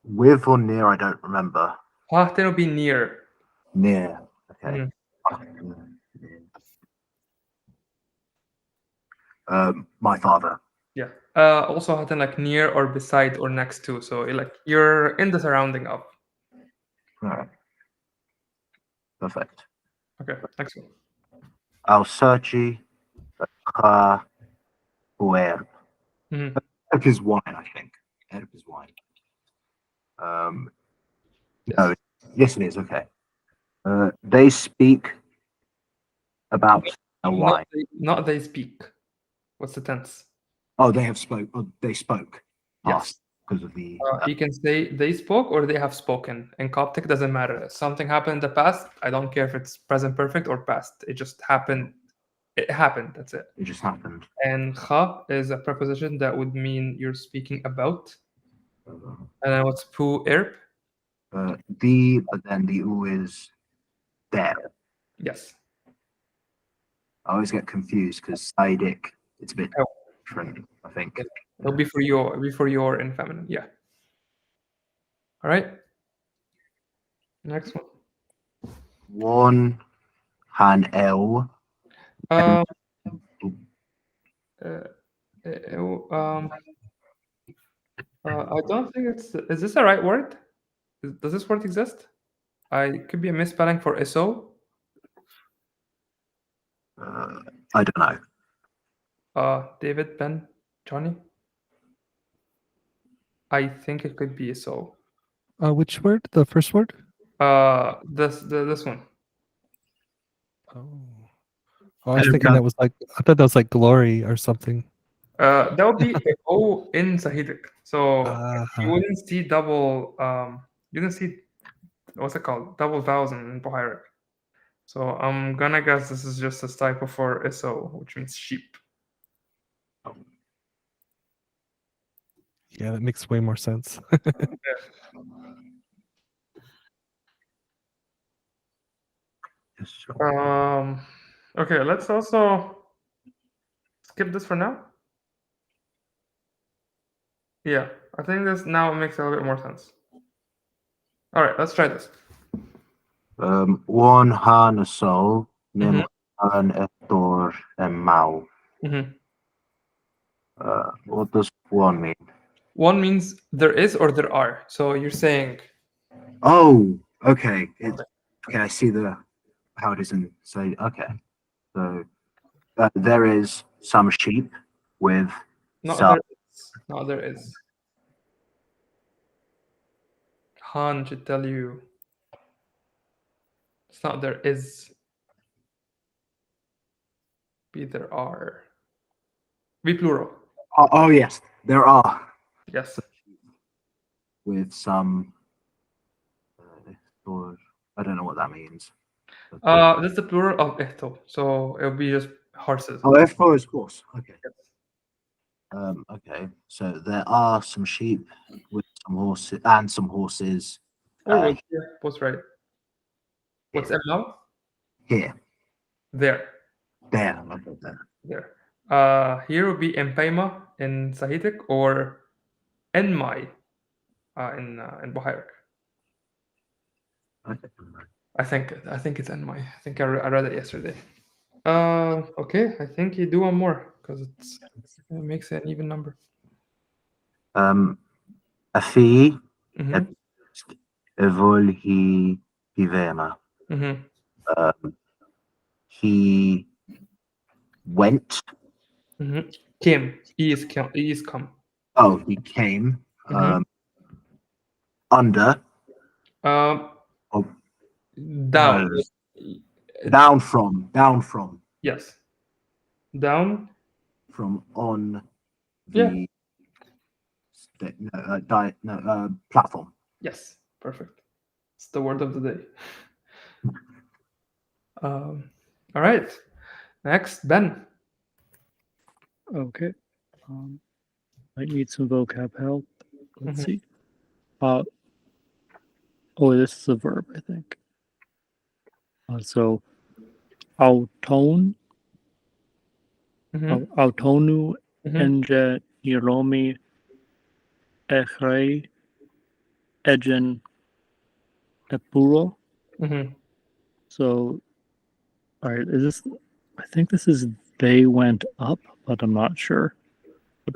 with or near, I don't remember. Hahten will be near. Near. Okay. My father. Yeah. Also hahten like near or beside or next to. So like you're in the surrounding of. All right. Perfect. Okay. Next one. ⲉⲑⲃⲃ. Herb is wine, I think. Herb is wine. No. Yes, it is. Okay. They speak about a wine. Not they speak. What's the tense? Oh, they have spoke. Oh, they spoke. Yes. Because of the. You can say they spoke or they have spoken. In Coptic, doesn't matter. Something happened in the past. I don't care if it's present perfect or past. It just happened. It happened. That's it. It just happened. And ⲉ is a preposition that would mean you're speaking about. And then what's pu irp? But then the u is there. Yes. I always get confused because ⲉⲑⲃ, it's a bit different, I think. It'll be for your in feminine. Yeah. All right. Next one. ⲁⲁⲇ I don't think it's. Is this the right word? Does this word exist? It could be a misspelling for SO. I don't know. David, Ben, Johnny. I think it could be SO. Which word? The first word? This one. Oh, I was thinking that was like, I thought that was like glory or something. That would be O in Sahedic. So you wouldn't see double. You didn't see what's it called? Double vowels in Bohairic. So I'm gonna guess this is just a typo for SO, which means sheep. Yeah, that makes way more sense. Yes, sure. Okay, let's also skip this for now. Yeah, I think this now makes a little bit more sense. All right, let's try this. ⲁ sol Mhm. ⲁ mau. Mhm. What does one mean? One means there is or there are. So you're saying, Oh, okay. Okay, I see how it is in say. Okay, so there is some sheep with not some. there is. Not there is. Han should tell you. It's not there is. Be there are. Be plural. Oh yes, there are Yes. with some. Or I don't know what that means. That's the plural of ⲉ so it'll be just horses. Oh, F4 is horse. Okay. Yes. Okay. So there are some sheep with some horses and some horses. Or what? Yeah, what's right? What's M now? Here. There. There. Okay, there. There. Here will be ⲉⲑⲃ in Sahidic or ⲁⲑⲃ in Bohairic. Okay. I think it's ⲁⲑⲃ. I think I read it yesterday. Okay, I think you do one more because it makes it an even number. A fee Mhm. evolhi vivema. Mhm. He went. Mhm. Came. He is come. Oh, he came. Mhm. Under. Um, Oh, down. down from. Yes. Down. From on Yeah. the platform. Yes. Perfect. It's the word of the day. All right. Next, Ben. Okay. I need some vocab help. Let's Mhm. see. Oh, this is a verb, I think. So, autonu Mhm. Mhm. enge niromi echrei egen epuro. Mhm. So, all right, is this? I think this is they went up, but I'm not sure.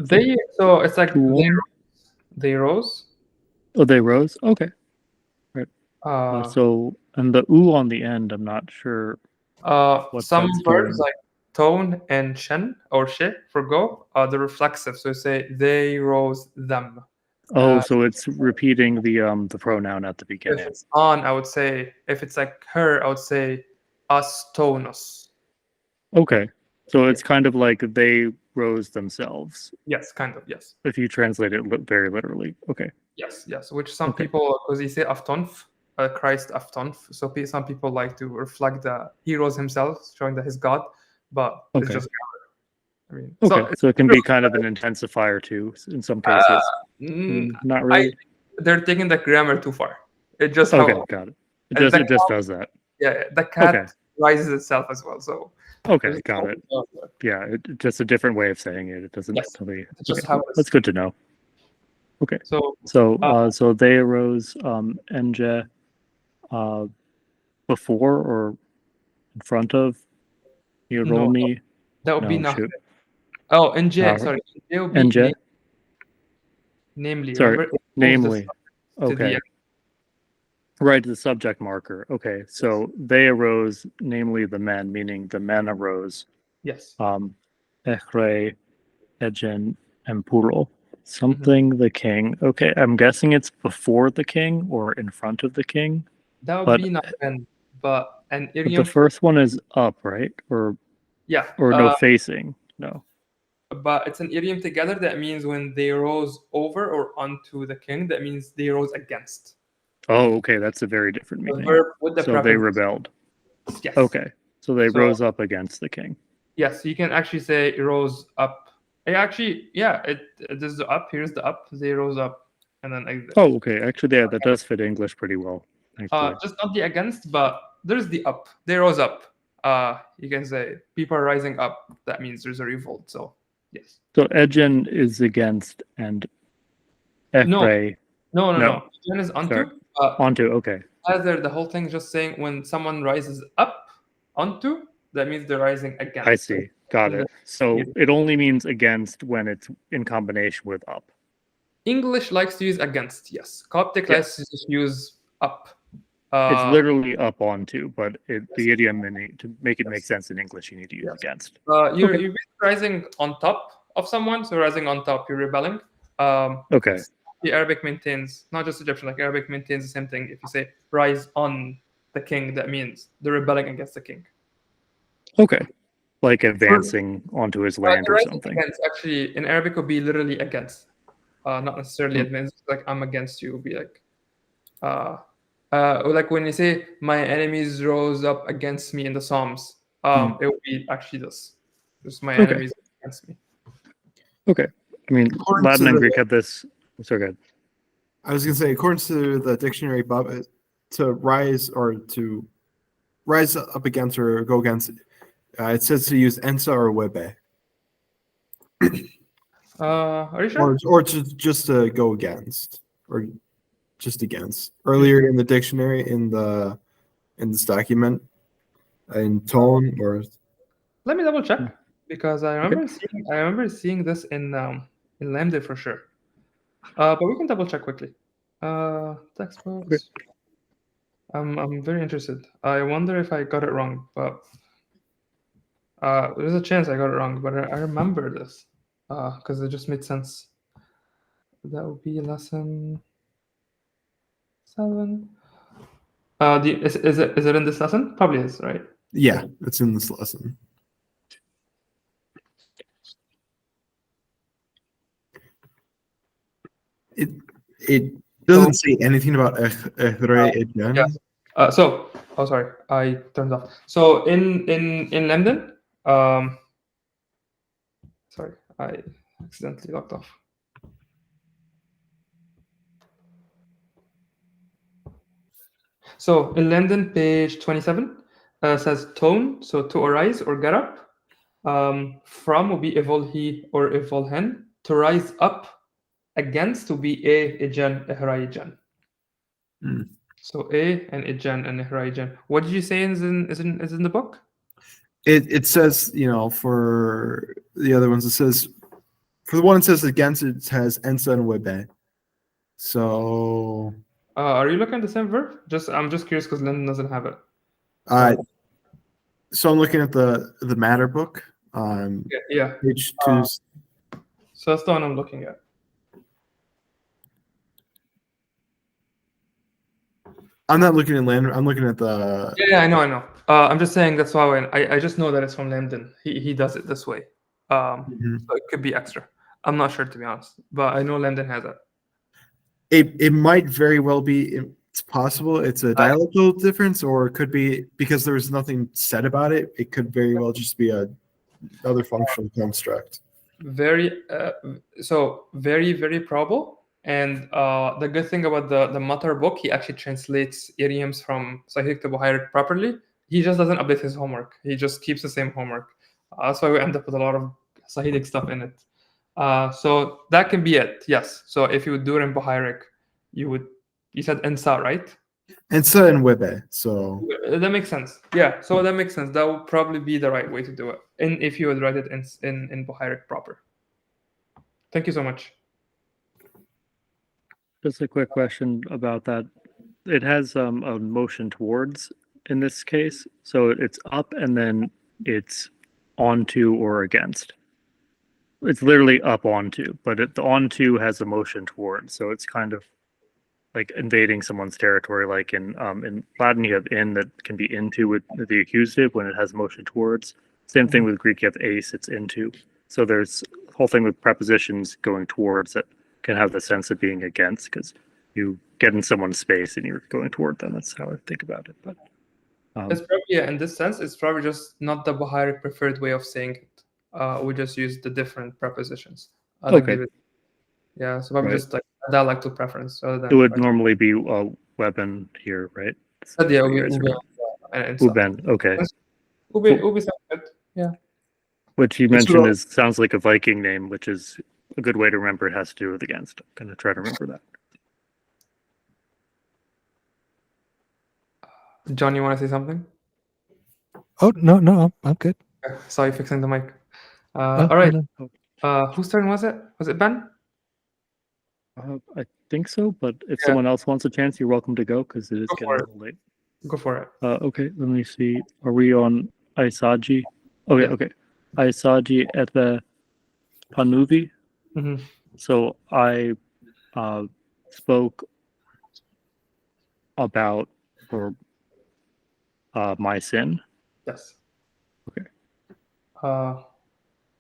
So it's like Tuon? they rose. Oh, they rose. Okay. Uh, So, and the u on the end, I'm not sure. what some that's verbs doing. like tone and shen or she for go are the reflexive. So say they rose them. Oh, so it's repeating the pronoun at the If beginning. it's on, I would say. If it's like her, I would say us tonos. Okay, so it's kind of like they rose themselves. Yes, kind of. Yes. If you translate it very literally. Okay. Yes. Yes. Which some Okay. people, because you say aftonf, Christ aftonf. So some people like to reflect that he rose himself, showing that he's God. But it's Okay. just grammar. I mean, Okay, so it can be kind of an intensifier too in some cases. Not really. They're taking the grammar too far. It just how Okay, got it. It the just cat, does that. yeah, the cat Okay. rises itself as well. So Okay, there's got no- it. Yeah, just a different way of saying it. It doesn't Yes, tell me. it's just Okay, how it is. that's good to know. Okay. So So they arose enge before or in front of Niromi. that would be No, nothing. shoot. Oh, NJ, sorry. NJ would be NJ. namely. Sorry, Remember, it moves the namely. subject to the Okay. end. Right, the subject marker. Okay, so they arose, namely the men, meaning the men arose. Yes. Echre, Egen, and Puro. Something the king. Okay, I'm guessing it's before the king or in front of the king. That would But- be nothing. But an But idiom. the first one is up, right? Or Yeah. no, facing. No. But it's an idiom together that means when they rose over or onto the king, that means they rose against. Oh, okay, that's a very different The meaning. verb with the So they preposition. rebelled. Yes. Okay, so they So- rose up against the king. Yes, you can actually say rose up Actually, yeah, it is the up. Here's the up. They rose up, and then like this. Oh, okay. Actually, yeah, that does fit English pretty well. Thankfully. Just not the against, but there's the up. They rose up. You can say people are rising up. That means there's a revolt. So yes. So ⲉ is against and ⲉ No. Jen is onto. Sorry. Onto. Okay. Either the whole thing just saying when someone rises up onto, that means they're rising against. I see. Got it. So it only means against when it's in combination with up. English likes to use against. Yes. Coptic likes to just use up. It's literally up onto, but the idiom, to make it make sense in English, you need to use against. You're rising on top of someone, so rising on top, you're rebelling. Okay. The Arabic maintains, not just Egyptian, like Arabic maintains the same thing. If you say rise on the king, that means they're rebelling against the king. Okay. Like advancing onto his land or something. Against, actually, in Arabic, would be literally against, not necessarily advanced. Like I'm against you, would be like, like when you say my enemies rose up against me in the Psalms, it would be actually this. Just my enemies against me. Okay. I mean, Latin and Greek have this. So good. I was going to say, according to the dictionary, Bob, to rise up against or go against, it says to use ensa or webe. Are you sure? Or just to go against, or just against. Earlier in the dictionary, in this document, in tone or. Let me double check because I remember seeing this in Lambda for sure. But we can double check quickly. Textbooks. I'm very interested. I wonder if I got it wrong, but there's a chance I got it wrong. But I remember this because it just made sense. That would be lesson 7. Is it in this lesson? Probably is, right? Yeah, it's in this lesson. It doesn't say anything about ⲉⲃ. Yes. Sorry, I turned off. So in London, sorry, I accidentally locked off. So in London, page 27 says tone, so to arise or get up. From will be ⲉⲃ or ⲉⲃ. To rise up against to be ⲉⲃ, ⲉⲃ. So and ⲉ and ⲉⲃ. What did you say is in the book? It says, for the other ones, it says, for the one it says against, it has ensa and webe. So. Are you looking at the same verb? I'm just curious because London doesn't have it. So I'm looking at the matter book. Yeah. Page 2. So that's the one I'm looking at. I'm not looking at Lambda. I'm looking at the. Yeah, I know. I'm just saying that's why I just know that it's from Lambden. He does it this way. So it could be extra. I'm not sure, to be honest, but I know Lambden has it. It might very well be. It's possible. It's a dialectal difference, or it could be because there was nothing said about it. It could very well just be another functional construct. Very, very probable. And the good thing about the Matar book, he actually translates idioms from Sahidic to Bohairic properly. He just doesn't update his homework. He just keeps the same homework. That's why we end up with a lot of Sahidic stuff in it. So that can be it. Yes. So if you would do it in Bohairic, you said Ensa, right? Ensa and Webe. So that makes sense. Yeah. So that makes sense. That would probably be the right way to do it. And if you would write it in Bohairic proper. Thank you so much. Just a quick question about that. It has a motion towards in this case. So it's up and then it's onto or against. It's literally up onto, but the onto has a motion towards. So it's kind of like invading someone's territory. Like in Latin, you have in that can be into with the accusative when it has motion towards. Same thing with Greek, you have ace, it's into. So there's the whole thing with prepositions going towards that can have the sense of being against because you get in someone's space and you're going toward them. That's how I think about it. But it's probably, in this sense, it's probably just not the Bohairic preferred way of saying it. we just use the different prepositions. Like Okay. David. Yeah, so probably Right. just like a dialectal preference rather than. It would normally be weapon here, right? But yeah, What you ube, guys are ube, doing. and stuff. Uben, okay. Ube sounds good. Yeah. Which you This would mentioned al- is sounds like a Viking name, which is a good way to remember it has to do with against. I'm gonna try to remember that. John, you want to say something? Oh no, no, I'm good. Okay. Saw you fixing the mic. Oh, All right. no. Whose turn was it? Was it Ben? I think so, but if Yeah. someone else wants a chance, you're welcome to go because it is Go getting for a it. little late. Go for it. Okay, let me see. Are we on Aisaji? Okay, Yeah. okay. Aisaji at the Panuvi. Mhm. So I spoke about or my sin. Yes. Okay.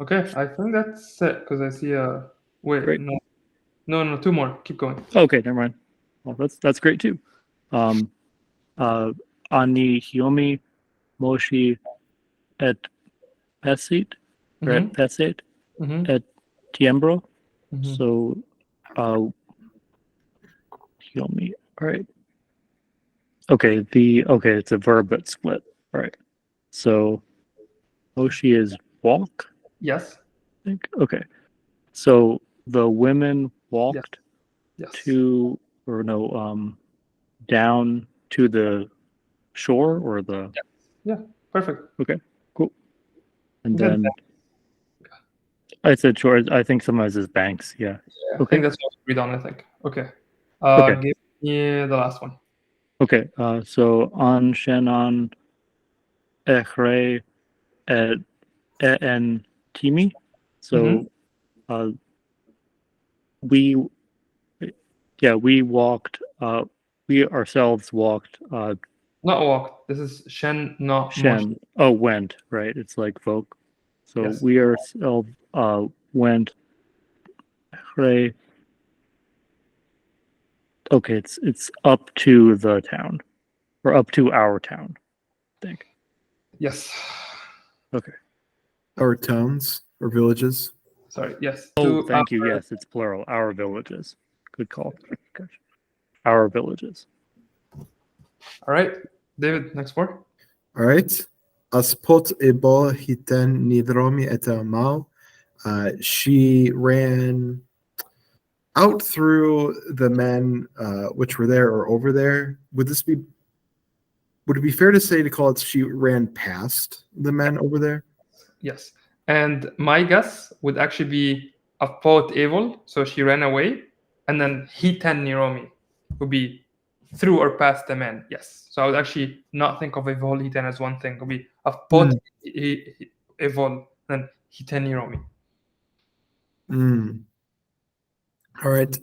Okay. I think that's it because I see a. Wait. Great. No. 2 more. Keep going. Okay, never mind. Well, that's great too. Ani Hiomi Moshi et Pesit, or et Pesit Mhm. et Tiembro. Mhm. So, Hiomi. All right. Okay. It's a verb but split. All right. So, Moshi is walk. Yes. I think. Okay. So the women walked Yes. down to the shore or the. Yeah. Perfect. Okay. Cool. And Good. then I said shore. I think sometimes it's banks. Yeah. Yeah, I Okay. think that's what we done. I think. Okay. Okay. Give me the last one. Okay. So on Shannon Echre et en Timi. So we walked we ourselves walked Not walk. This is Shen, not Shen. Oh, went, right? It's like folk. So Yes. we ourselves went Echre. Okay, it's up to the town. Or up to our town, I think. Yes. Okay. Our towns or villages. Sorry. Yes. Oh, To thank you. our- Yes, it's plural. Our villages. Good call. Gosh. Our villages. All right. David, next word. All right. Aspot ebo hiten nidromi et mau. She ran out through the men which were there or over there. Would it be fair to call it she ran past the men over there? Yes. And my guess would actually be a pot evil. So she ran away. And then hitan niromi would be through or past the man. Yes. So I would actually not think of evil hitan as one thing. It would be a pot evil and hitan niromi. All right.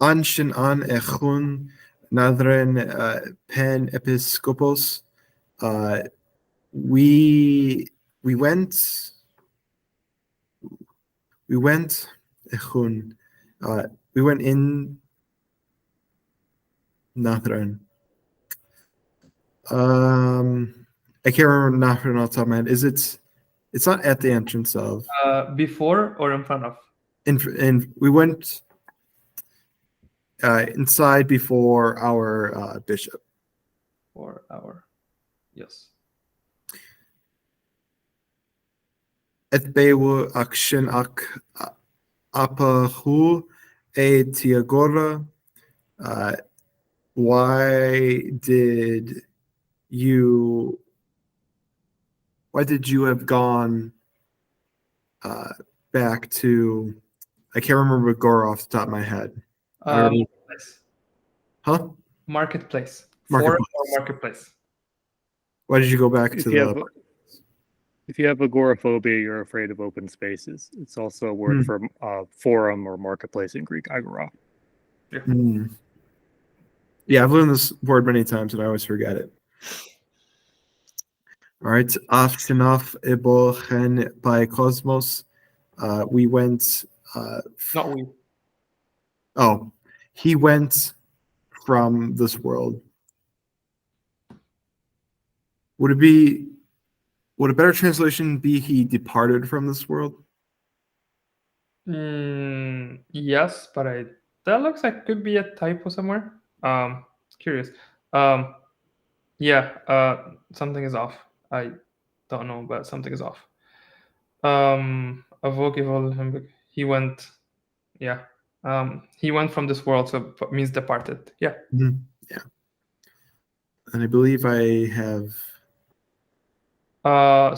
Anshin an echun nadren pen episkopos. We went echun. We went in Nathran. I can't remember Nathran off the top of my head. It's not at the entrance of. Before or in front of? And we went inside before our bishop. For our, yes. Et bewu akshin ak apahu e tiagora. Why did you have gone back to? I can't remember Gora off the top of my head. Marketplace. Huh? Marketplace. Marketplace. Or marketplace. Why did you go back to the? If you have agoraphobia, you're afraid of open spaces. It's also a word for forum or marketplace in Greek, agora. Yeah, I've learned this word many times and I always forget it. All right. Aftinaf ebo chen by Cosmos. We went. Not we. Oh, he went from this world. Would it be Would a better translation be he departed from this world? Yes, but that looks like could be a typo somewhere. Curious. Yeah, something is off. I don't know, but something is off. He went. Yeah. He went from this world, so means departed. Yeah. Yeah. And I believe I have.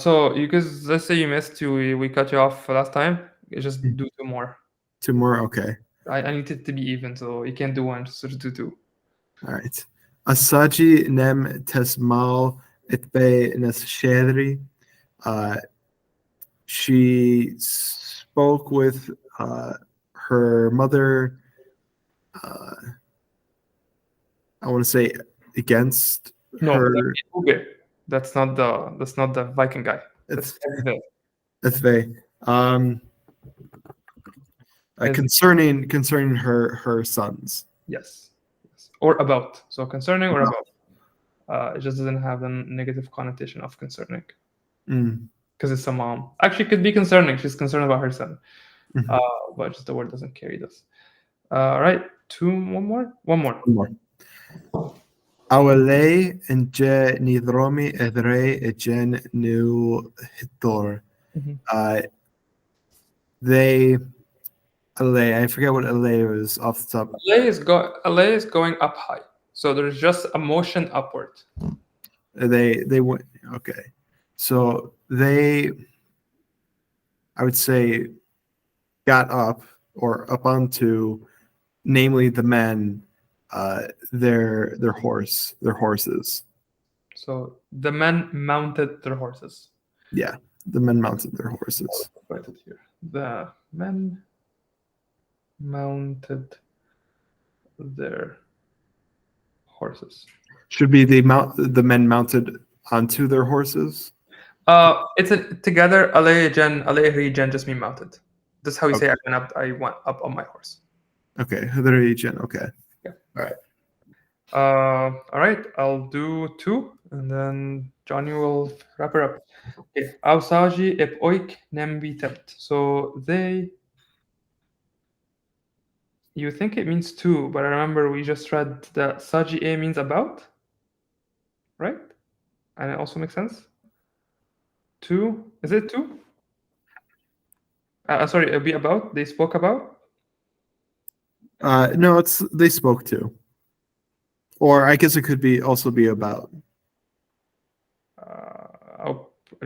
So you guys, let's say you missed we cut you off last time. You just do 2 more. 2 more. Okay. I need it to be even, so you can't do 1, so just do 2. All right. Asaji nem tesmal itbe neshedri. She spoke with her mother. I want to say against her. Ube. That's not the Viking guy. It's Ube. Ithve. Concerning her sons. Yes. Or about. So concerning or about. It just doesn't have the negative connotation of concerning. Because it's a mom. Actually, it could be concerning. She's concerned about her son. But just the word doesn't carry this. All right. 1 more? 1 more. Awale nje nidromi edre ejen nu hitor. They I forget what Ale is off the top. Ale is going up high. So there's just a motion upward. They went okay. So I would say, got up or up onto, namely the men, their horses. So the men mounted their horses. Yeah, the men mounted their horses. Write it here. The men mounted their horses. Should be the men mounted onto their horses. It's together. Ale Jen just mean mounted. That's how you say I went up on my horse. Okay, okay. Yeah. All right. I'll do 2, and then Johnny will wrap it up. Okay. Ausaji ep oik nem vitept. So they. You think it means 2, but I remember we just read that Saji A means about, right? And it also makes sense. 2, is it 2? Sorry, it'll be about. They spoke about. No, it's they spoke to. Or I guess it could also be about.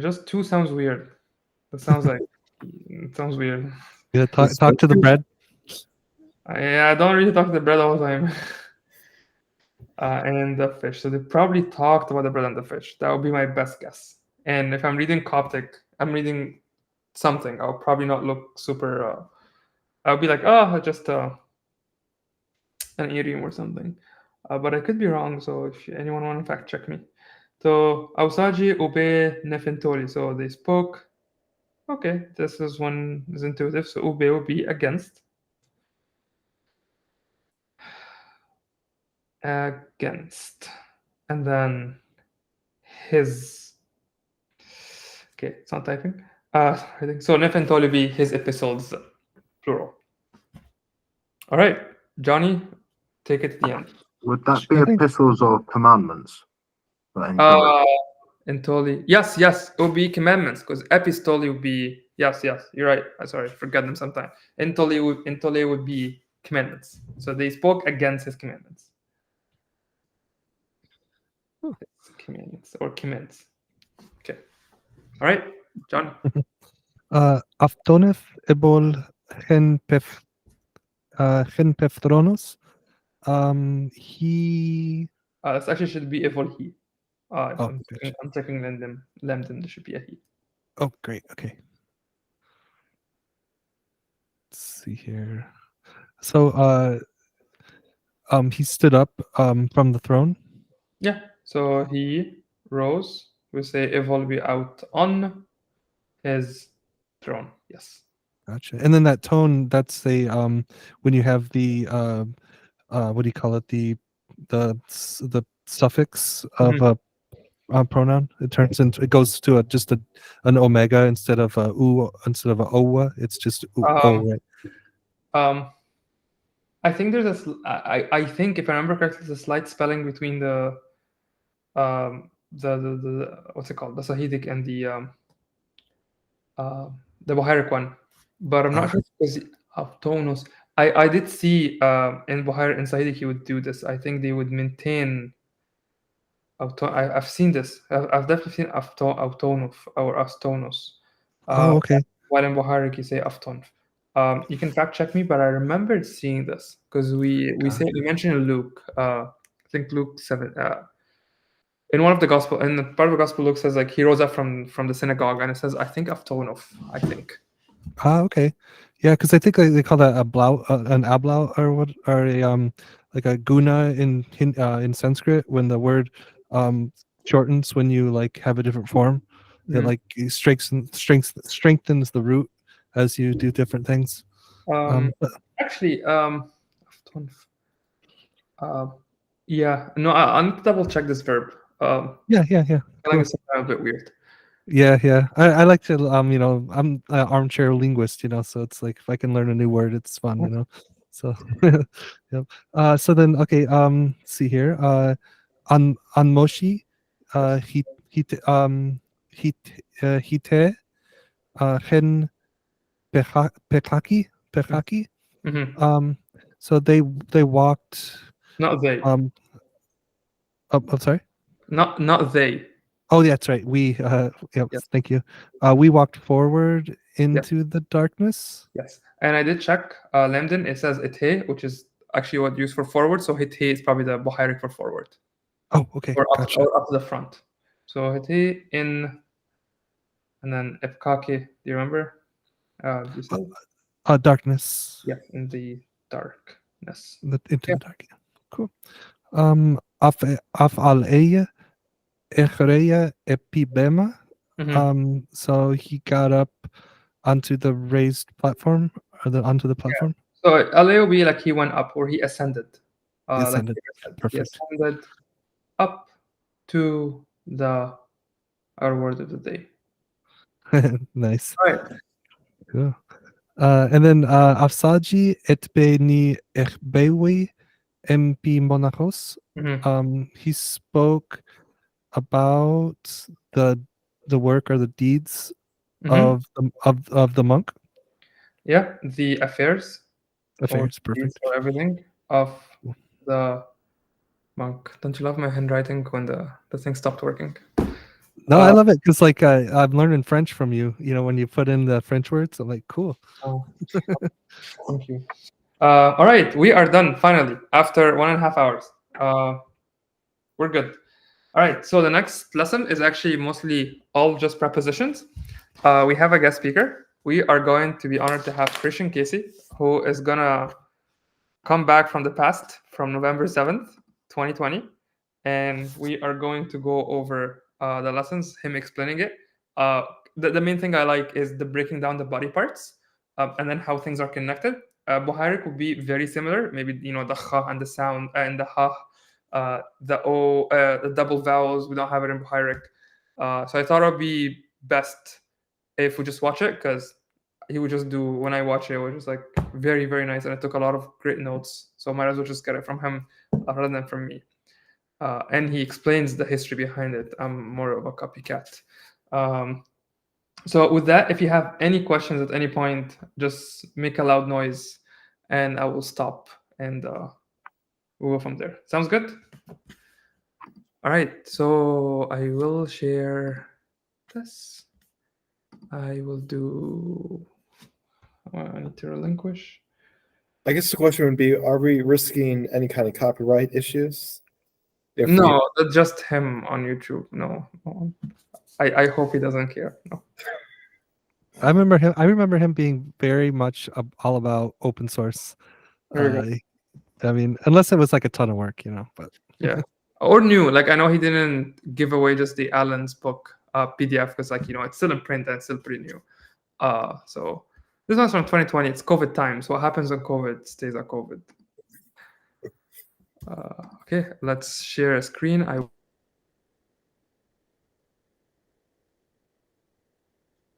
Just 2 sounds weird. That sounds like it sounds weird. Yeah, talk to the bread. I don't really talk to the bread all the time. And the fish. So they probably talked about the bread and the fish. That would be my best guess. And if I'm reading Coptic, I'm reading something. I'll probably not look super. I'll be like, just an idiom or something. But I could be wrong. So if anyone want to fact check me. So Ausaji ube nefentoli. So they spoke. Okay, this is one is intuitive. So ube will be against. Against. And then his. Okay, it's not typing. I think so. Nefentoli be his epistles, plural. All right, Johnny, take it to the end. Would that be epistles or commandments? Entoli. Yes. It will be commandments because epistoli would be yes. You're right. I'm sorry, forget them sometime. Entoli would be commandments. So they spoke against his commandments. Commandments or commands. Okay. All right, John. Aftonef ebol henpeftronos. He. This actually should be evol he. I'm gotcha. checking Lemden. There should be a he. Oh, great. Okay. Let's see here. So, he stood up from the throne. Yeah. So he rose. We say evolve out on his throne. Yes. Gotcha. And then that tone, that's a when you have the what do you call it? The suffix of pronoun. It goes to an omega instead of a u instead of a owa. It's just o, right? I think there's I think if I remember correctly, there's a slight spelling between the what's it called, the Sahidic and the Bohairic one, but I'm not sure because of tonus. I did see in Bohairic and Sahidic he would do this. I think they would maintain. I've seen this. I've definitely seen autonuf or astonus. Okay. While in Bohairic you say afton. You can fact check me, but I remembered seeing this because we mentioned in Luke. I think Luke 7. In one of the gospel, in the part of the gospel, Luke says like he rose up from the synagogue, and it says I think aftonov. I think. Okay. Yeah, because I think they call that a blau, an ablau, or what, or a like a guna in Sanskrit, when the word shortens when you like have a different form. It like strengthens the root as you do different things. Actually, yeah, no, I need to double check this verb. Yeah. I think Cool. it's a bit weird. Yeah. I like to you know, I'm an armchair linguist, you know, so it's like if I can learn a new word, it's fun, you know. So yep. So then okay, see here. On Moshi, he hen pekaki. So they walked. Not they. I'm sorry. Not they. Oh, yeah, that's right. We Yes. thank you. We walked forward into the darkness. Yes, and I did check Lemden. It says ite, which is actually what used for forward. So ite is probably the Bohairic for forward. Oh, okay, Or gotcha. up to the front. So ite in, and then epkake. Do you remember? You said? Darkness. Yeah, in the darkness. Into the dark. Cool. Af al eya echreya epibema. So he got up onto the raised platform, or onto the platform. So Aleo will be like he went up, or he ascended. Ascended. Perfect. He ascended up to our word of the day. Nice. All right. Cool. And then Afsaji etbeni echbewi MP monachos. He spoke about the work or the deeds of the monk. Yeah, the affairs. Perfect. Or everything of the monk. Don't you love my handwriting when the thing stopped working? No, I love it because like I'm learning French from you. You know, when you put in the French words, I'm like, cool. Oh, thank you. All right, we are done finally after 1.5 hours. We're good. All right, so the next lesson is actually mostly all just prepositions. We have a guest speaker. We are going to be honored to have Christian Casey, who is gonna come back from the past, from November 7th, 2020, and we are going to go over the lessons, him explaining it. The main thing I like is the breaking down the body parts, and then how things are connected. Bohairic will be very similar. Maybe, you know, the х and the sound and the ha, the o, the double vowels. We don't have it in Bohairic. So I thought it would be best if we just watch it, because he would just do, when I watch it was just like very, very nice, and I took a lot of great notes. So I might as well just get it from him rather than from me. And he explains the history behind it. I'm more of a copycat. So with that, if you have any questions at any point, just make a loud noise and I will stop, and we'll go from there. Sounds good? All right, so I will share this. I will do, I need to relinquish. I guess the question would be, are we risking any kind of copyright issues? No, that's just him on YouTube. No. I hope he doesn't care. No. I remember him being very much all about open source. I mean, unless it was like a ton of work, you know. But yeah, or new. Like, I know he didn't give away just the Alan's book PDF, because, like, you know, it's still in print and it's still pretty new. So this one's from 2020. It's COVID times. What happens when COVID stays at COVID? Okay, let's share a screen.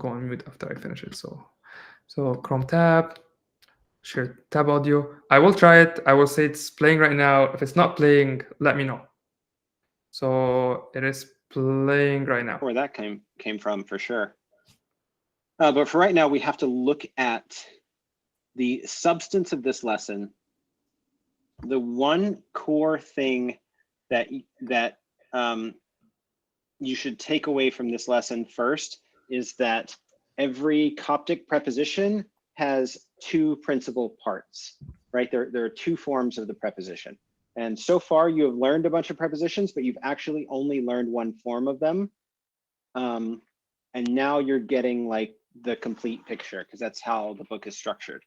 go on mute after I finish it. So Chrome tab, share tab audio. I will try it. I will say it's playing right now. If it's not playing, let me know. So it is playing right now. Where that came from for sure. But for right now, we have to look at the substance of this lesson. The one core thing that you should take away from this lesson first is that every Coptic preposition has two principal parts, right? There are two forms of the preposition. And so far you have learned a bunch of prepositions, but you've actually only learned one form of them. And now you're getting like the complete picture, because that's how the book is structured.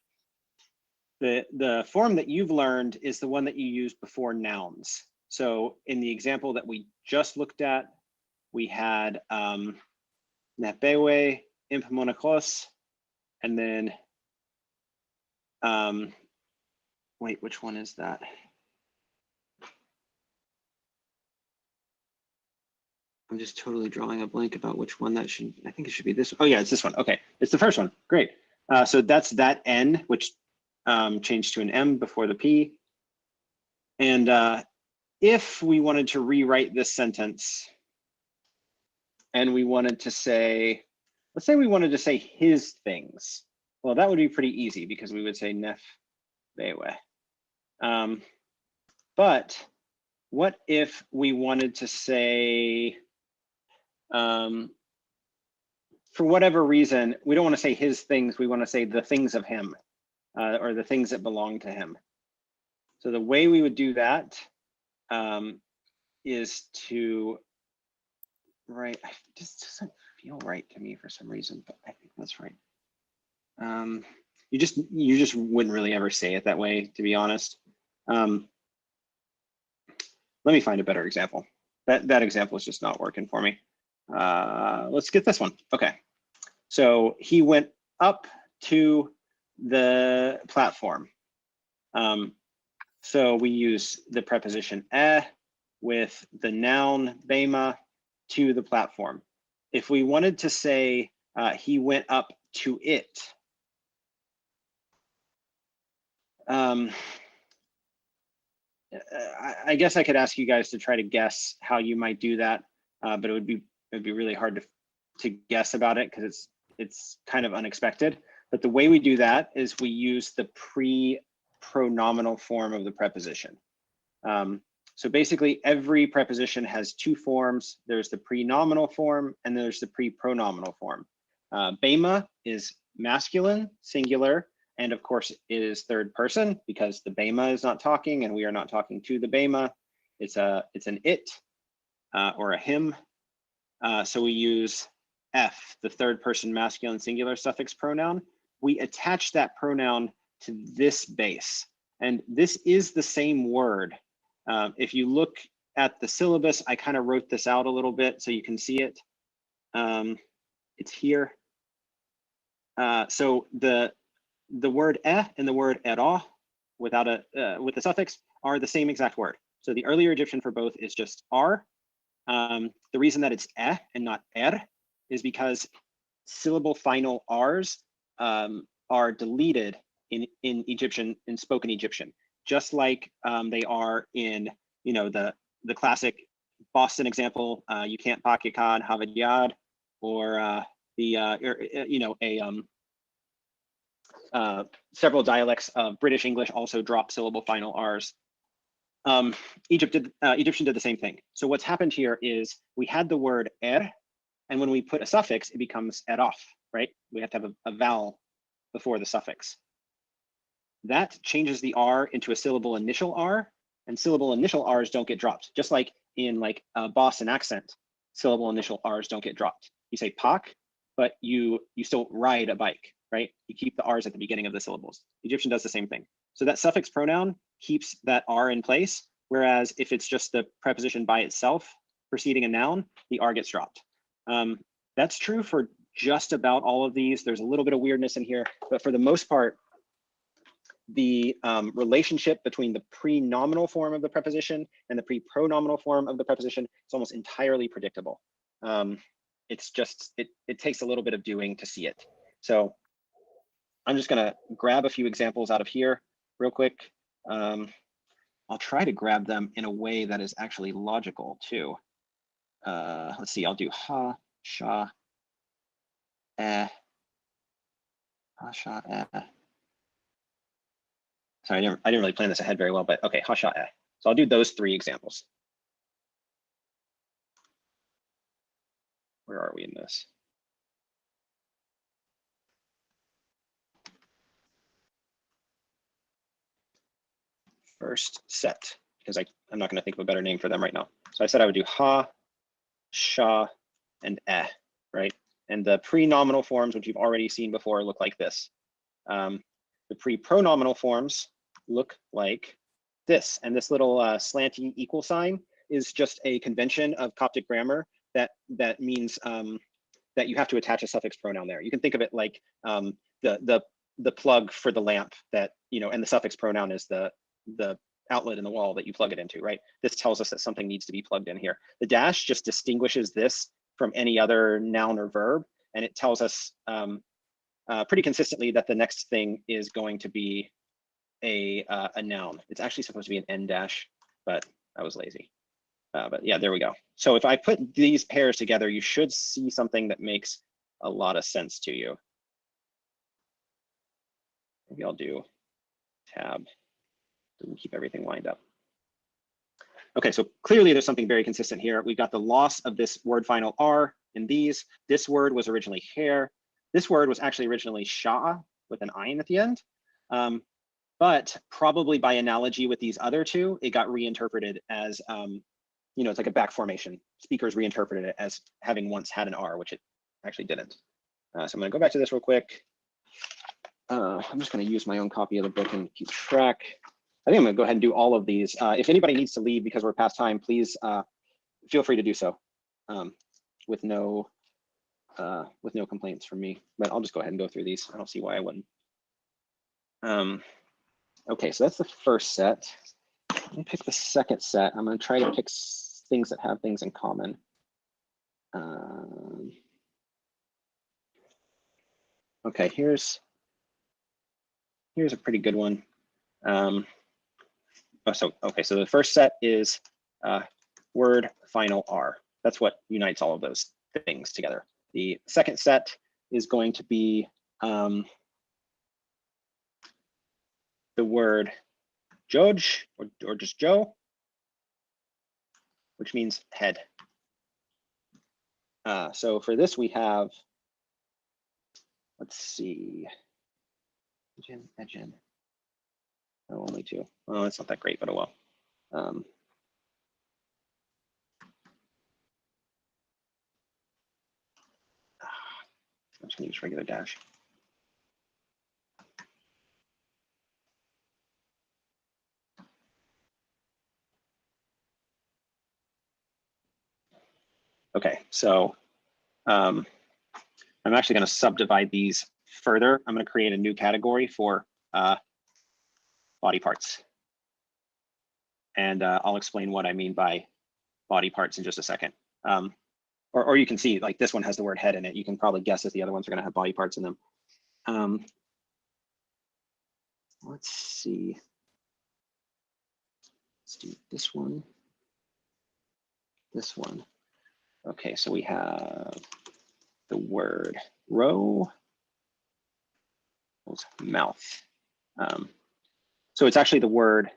The form that you've learned is the one that you use before nouns. So in the example that we just looked at, we had ⲉⲑⲃⲃ, ⲉⲑⲃⲃ, and then wait, which one is that? I'm just totally drawing a blank about which one that should, I think it should be this. Oh yeah, it's this one. Okay, it's the first one. Great. So that's that N, which changed to an M before the P. And if we wanted to rewrite this sentence and we wanted to say, let's say we wanted to say his things. Well, that would be pretty easy because we would say ⲉⲑⲃⲃ. But what if we wanted to say, for whatever reason, we don't want to say his things, we want to say the things of him, or the things that belong to him. So the way we would do that is to write, this doesn't feel right to me for some reason, but I think that's right. You just wouldn't really ever say it that way, to be honest. Let me find a better example. That example is just not working for me. Let's get this one. Okay. So he went up to the platform. So we use the preposition with the noun ⲉⲑ to the platform. If we wanted to say he went up to it, I guess I could ask you guys to try to guess how you might do that, but it would be really hard to guess about it because it's kind of unexpected. But the way we do that is we use the pre-pronominal form of the preposition. So basically every preposition has two forms. There's the pre-nominal form and there's the pre-pronominal form. ⲉⲑ is masculine, singular, and of course it is third person because the ⲉⲑ is not talking and we are not talking to the ⲉⲑ. It's an it or a him. So we use F, the third person masculine singular suffix pronoun. We attach that pronoun to this base. And this is the same word. If you look at the syllabus, I kind of wrote this out a little bit so you can see it. It's here. So the word and the word ⲉ without with the suffix are the same exact word. So the earlier Egyptian for both is just R. The reason that it's and not is because syllable final R's are deleted in Egyptian, in spoken Egyptian, just like they are in, you know, the classic Boston example, Ⲩⲃⲃⲃ ⲁⲧⲃⲃ or several dialects of British English also drop syllable final R's. Egyptian did the same thing. So what's happened here is we had the word and when we put a suffix, it becomes ⲉⲑ, right? We have to have a vowel before the suffix. That changes the R into a syllable initial R, and syllable initial R's don't get dropped. Just like in like a Boston accent, syllable initial R's don't get dropped. You say pak, but you still ride a bike, right? You keep the R's at the beginning of the syllables. Egyptian does the same thing. So that suffix pronoun keeps that R in place, whereas if it's just the preposition by itself preceding a noun, the R gets dropped. That's true for just about all of these. There's a little bit of weirdness in here, but for the most part, the relationship between the pre-nominal form of the preposition and the pre-pronominal form of the preposition is almost entirely predictable. it's just, it takes a little bit of doing to see it. So I'm just gonna grab a few examples out of here real quick. I'll try to grab them in a way that is actually logical too. Let's see, I'll do ha, sha, ha, sha, Sorry, I didn't really plan this ahead very well, but okay, ha, sha, So I'll do those 3 examples. Where are we in this? First set, because I'm not going to think of a better name for them right now. So I said I would do ha, sha, and right? And the pre-nominal forms, which you've already seen before, look like this. The pre-pronominal forms look like this. And this little slanty equal sign is just a convention of Coptic grammar that means that you have to attach a suffix pronoun there. You can think of it like the plug for the lamp that, and the suffix pronoun is the outlet in the wall that you plug it into, right? This tells us that something needs to be plugged in here. The dash just distinguishes this from any other noun or verb, and it tells us pretty consistently that the next thing is going to be a noun. It's actually supposed to be an N dash, but I was lazy. But yeah, there we go. So if I put these pairs together, you should see something that makes a lot of sense to you. Maybe I'll do tab to keep everything lined up. Okay, so clearly there's something very consistent here. We've got the loss of this word final R in these. This word was originally hair. This word was actually originally sha with an ayin at the end. But probably by analogy with these other two, it got reinterpreted as, it's like a back formation. Speakers reinterpreted it as having once had an R, which it actually didn't. So I'm gonna go back to this real quick. I'm just gonna use my own copy of the book and keep track. I think I'm gonna go ahead and do all of these. If anybody needs to leave because we're past time, please feel free to do so with no complaints from me. But I'll just go ahead and go through these. I don't see why I wouldn't. Okay, so that's the first set. Let me pick the second set. I'm gonna try to pick things that have things in common. Okay, here's a pretty good one. So the first set is word final R. That's what unites all of those things together. The second set is going to be the word ⲟ or just Joe, which means head. So for this we have, let's see, ⲉ oh, only 2. Well, it's not that great, but oh well. I'm just gonna use regular dash. Okay, so I'm actually going to subdivide these further. I'm going to create a new category for body parts. And I'll explain what I mean by body parts in just a second. Or you can see, like, this one has the word head in it. You can probably guess if the other ones are going to have body parts in them. Let's see. Let's do this one. This one. Okay, so we have the word row, mouth. So it's actually the word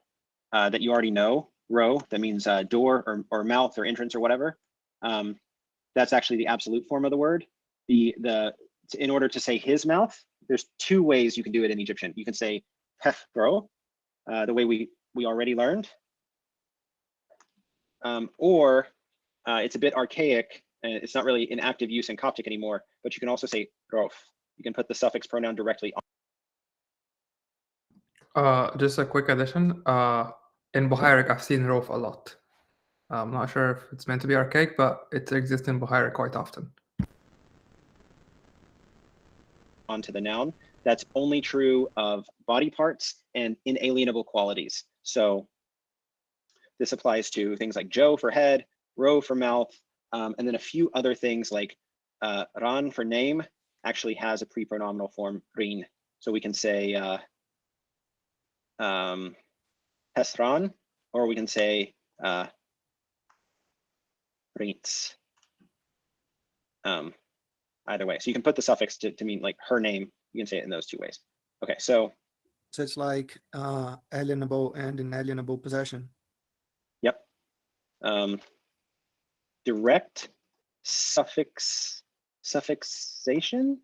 that you already know, row, that means door or mouth or entrance or whatever. That's actually the absolute form of the word. In order to say his mouth, there's 2 ways you can do it in Egyptian. You can say hef bro, the way we already learned, or it's a bit archaic and it's not really in active use in Coptic anymore, but you can also say rof. You can put the suffix pronoun directly on. Just a quick addition. In Bohairic, I've seen rof a lot. I'm not sure if it's meant to be archaic, but it exists in Bohairic quite often. Onto the noun. That's only true of body parts and inalienable qualities. So this applies to things like Joe for head, row for mouth, and then a few other things like ran for name actually has a pre-pronominal form rin. So we can say ⲉ or we can say rins. Either way. So you can put the suffix to mean like her name. You can say it in those two ways. Okay, so it's like alienable and inalienable possession. yep. Direct suffixation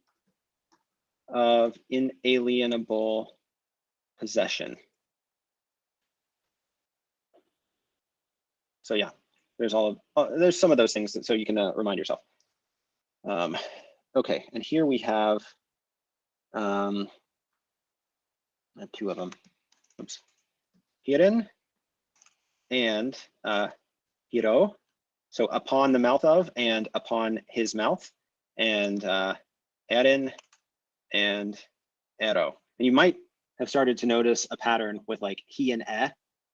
of inalienable possession. So yeah, there's there's some of those things so you can remind yourself. Okay, and here we have two of them. Oops. ⲉ and ⲉ. So upon the mouth of and upon his mouth, and ⲉ and ⲉ. And you might have started to notice a pattern with like he and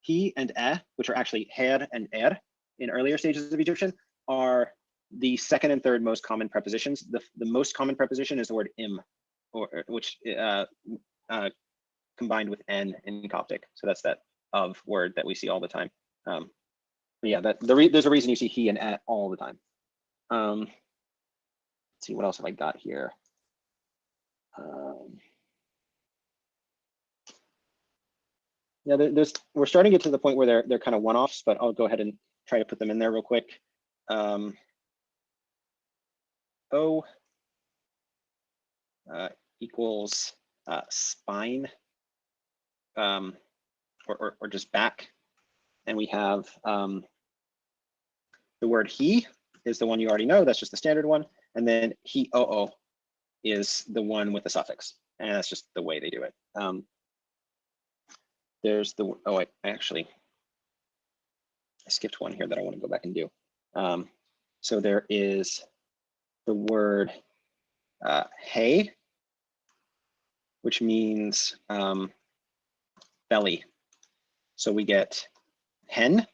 ⲉ, which are actually ⲉ and in earlier stages of Egyptian, are the second and third most common prepositions. The most common preposition is the word im, which combined with n in Coptic. So that's that of word that we see all the time. Yeah, there's a reason you see he and all the time. Let's see, what else have I got here? Yeah, we're starting to get to the point where they're kind of one-offs, but I'll go ahead and try to put them in there real quick. O equals spine, or just back. And we have the word he is the one you already know. That's just the standard one. And then he is the one with the suffix. And that's just the way they do it. There's the, I skipped one here that I want to go back and do. So there is the word hey, which means belly. So we get hen,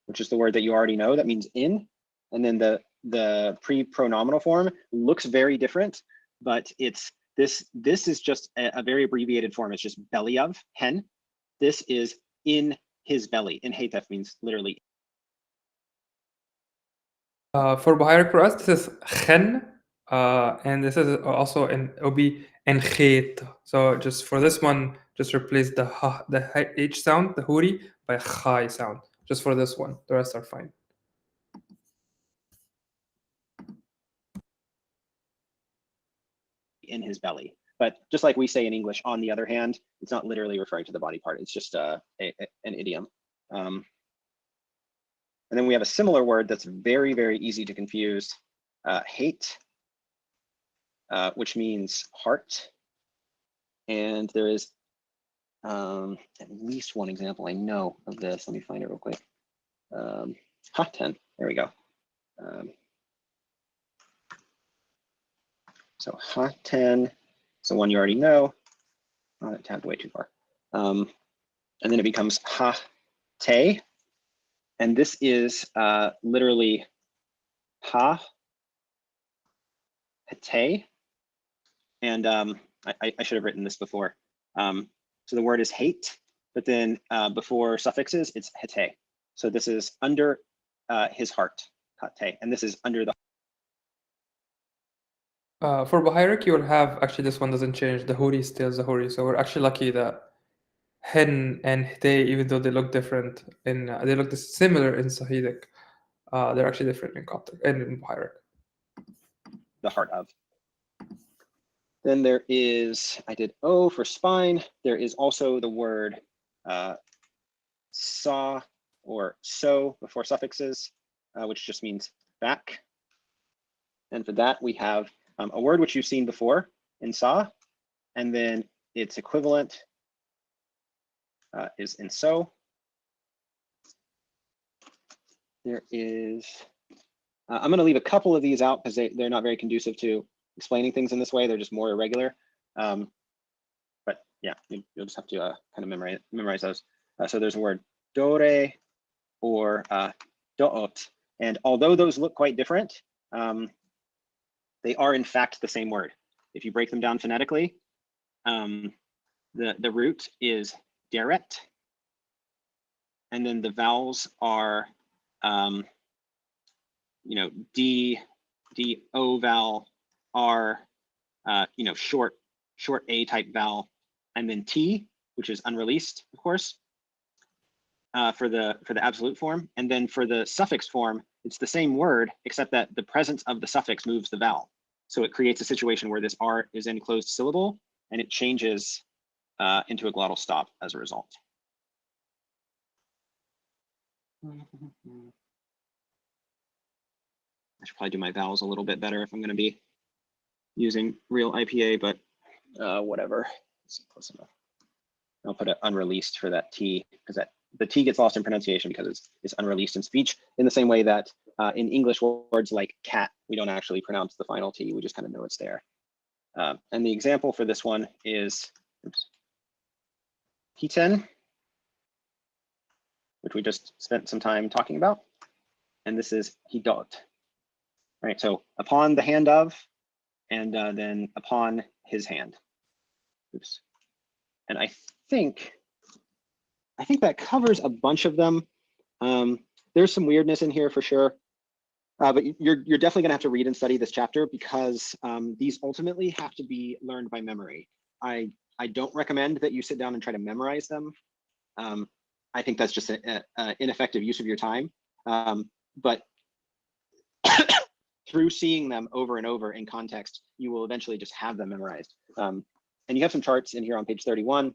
which is the word that you already know, that means in. And then the pre-pronominal form looks very different, but it's this is just a very abbreviated form. It's just belly of, hen. This is in his belly. In ⲉ means literally. For Bohairic for us, this is chen, and this is also it'll be ⲉ So just for this one, just replace the H sound, the huri, by ⲉ sound. Just for this one, the rest are fine. In his belly. But just like we say in English, on the other hand, it's not literally referring to the body part. It's just an idiom. And then we have a similar word that's very, very easy to confuse, hate, which means heart. And there is at least one example I know of this. Let me find it real quick. ⲁ. There we go. So ⲁ is the one you already know. Oh, that tabbed way too far. And then it becomes ⲉ and this is literally ⲉ and I should have written this before. So the word is hate, but then before suffixes, it's ⲉ. So this is under his heart, ⲉ, and this is under the. For Bohairic, you will have, actually this one doesn't change, the huri stays the huri. So we're actually lucky that hen and ⲉ, even though they look different they look similar in Sahidic, they're actually different in Coptic and in Bohairic. The heart of. Then there is, I did O for spine. There is also the word saw or so before suffixes, which just means back. And for that, we have a word which you've seen before in saw, and then its equivalent is in so. There is, I'm going to leave a couple of these out because they're not very conducive to explaining things in this way. They're just more irregular. But yeah, you'll just have to kind of memorize those. So there's a word dore or do'ot. And although those look quite different, they are in fact the same word. If you break them down phonetically, the root is deret, and then the vowels are, you know, D, O vowel, R, you know, short A type vowel, and then T, which is unreleased, of course, for the absolute form. And then for the suffix form, it's the same word, except that the presence of the suffix moves the vowel. So it creates a situation where this R is in closed syllable, and it changes into a glottal stop as a result. I should probably do my vowels a little bit better if I'm going to be using real IPA, but whatever. It's close enough. I'll put it unreleased for that T, because the T gets lost in pronunciation because it's unreleased in speech, in the same way that in English words like cat, we don't actually pronounce the final T, we just kind of know it's there. And the example for this one is ⲉⲁ which we just spent some time talking about. And this is ⲉⲑⲃ. Right, so upon the hand of, and then upon his hand. Oops. And I think that covers a bunch of them. There's some weirdness in here for sure, but you're definitely gonna have to read and study this chapter, because these ultimately have to be learned by memory. I don't recommend that you sit down and try to memorize them. I think that's just an ineffective use of your time. But through seeing them over and over in context, you will eventually just have them memorized. And you have some charts in here on page 31.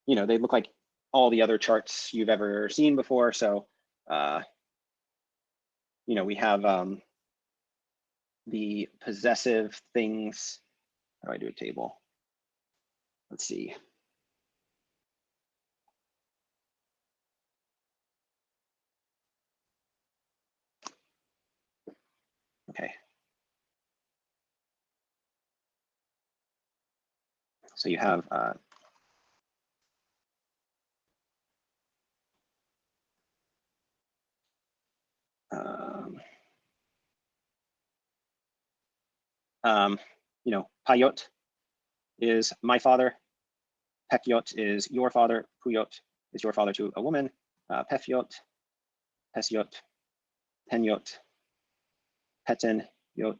You know, they look like all the other charts you've ever seen before. So, you know, we have the possessive things. How do I do a table? Let's see. Okay. So you have you know, ⲍⲑⲃ is my father, ⲍⲑⲃ is your father, ⲍⲑⲃ is your father to a woman, ⲍⲑⲃ, ⲍⲑⲃ, ⲍⲑⲃ, ⲍⲑⲃ,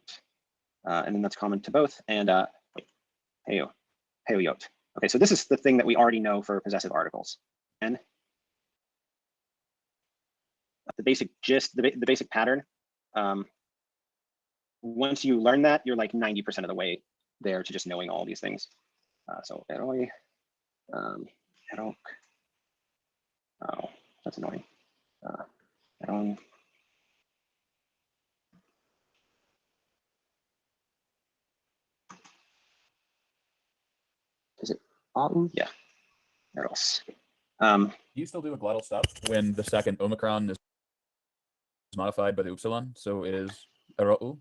and then that's common to both, and ⲍⲑⲃ. Okay, so this is the thing that we already know for possessive articles. And the basic gist, the basic pattern, once you learn that, you're like 90% of the way there to just knowing all these things. So eroi, erok. Oh, that's annoying. Eron. Is it au? Yeah. Eros. Do you still do a glottal stop when the second omicron is modified by the upsilon? So it is erou?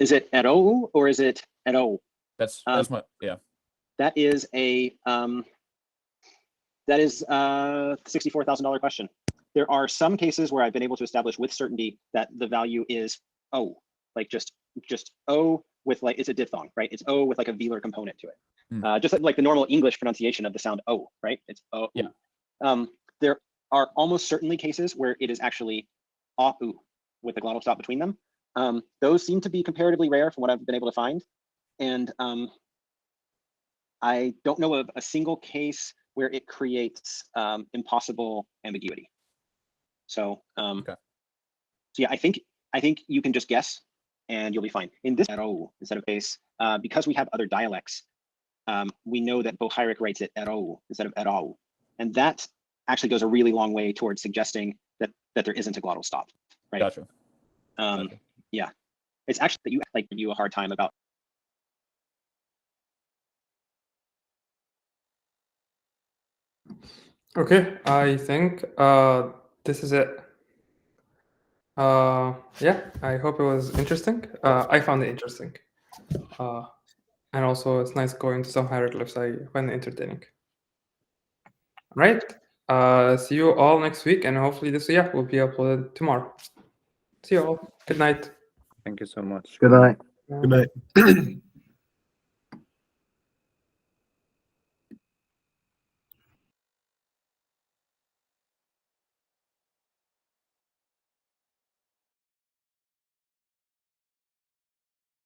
Is it erou or is it ero? That's my, yeah. That is a $64,000 question. There are some cases where I've been able to establish with certainty that the value is O, like just O with like, it's a diphthong, right? It's O with like a velar component to it. Just like the normal English pronunciation of the sound O, right? It's O. Yeah. There are almost certainly cases where it is actually au with a glottal stop between them. Those seem to be comparatively rare from what I've been able to find. And I don't know of a single case where it creates impossible ambiguity. So, Okay. So yeah, I think you can just guess and you'll be fine. In this instead of case, because we have other dialects, we know that Bohairic writes it erou instead of erau. And that actually goes a really long way towards suggesting that there isn't a glottal stop, right? Gotcha. Yeah, it's actually that you like give you a hard time about. Okay, I think this is it. Yeah, I hope it was interesting. I found it interesting. And also it's nice going to some hieroglyphs. I find it entertaining. Right. See you all next week, and hopefully this will be uploaded tomorrow. See you all. Good night. Thank you so much. Good night. Good night.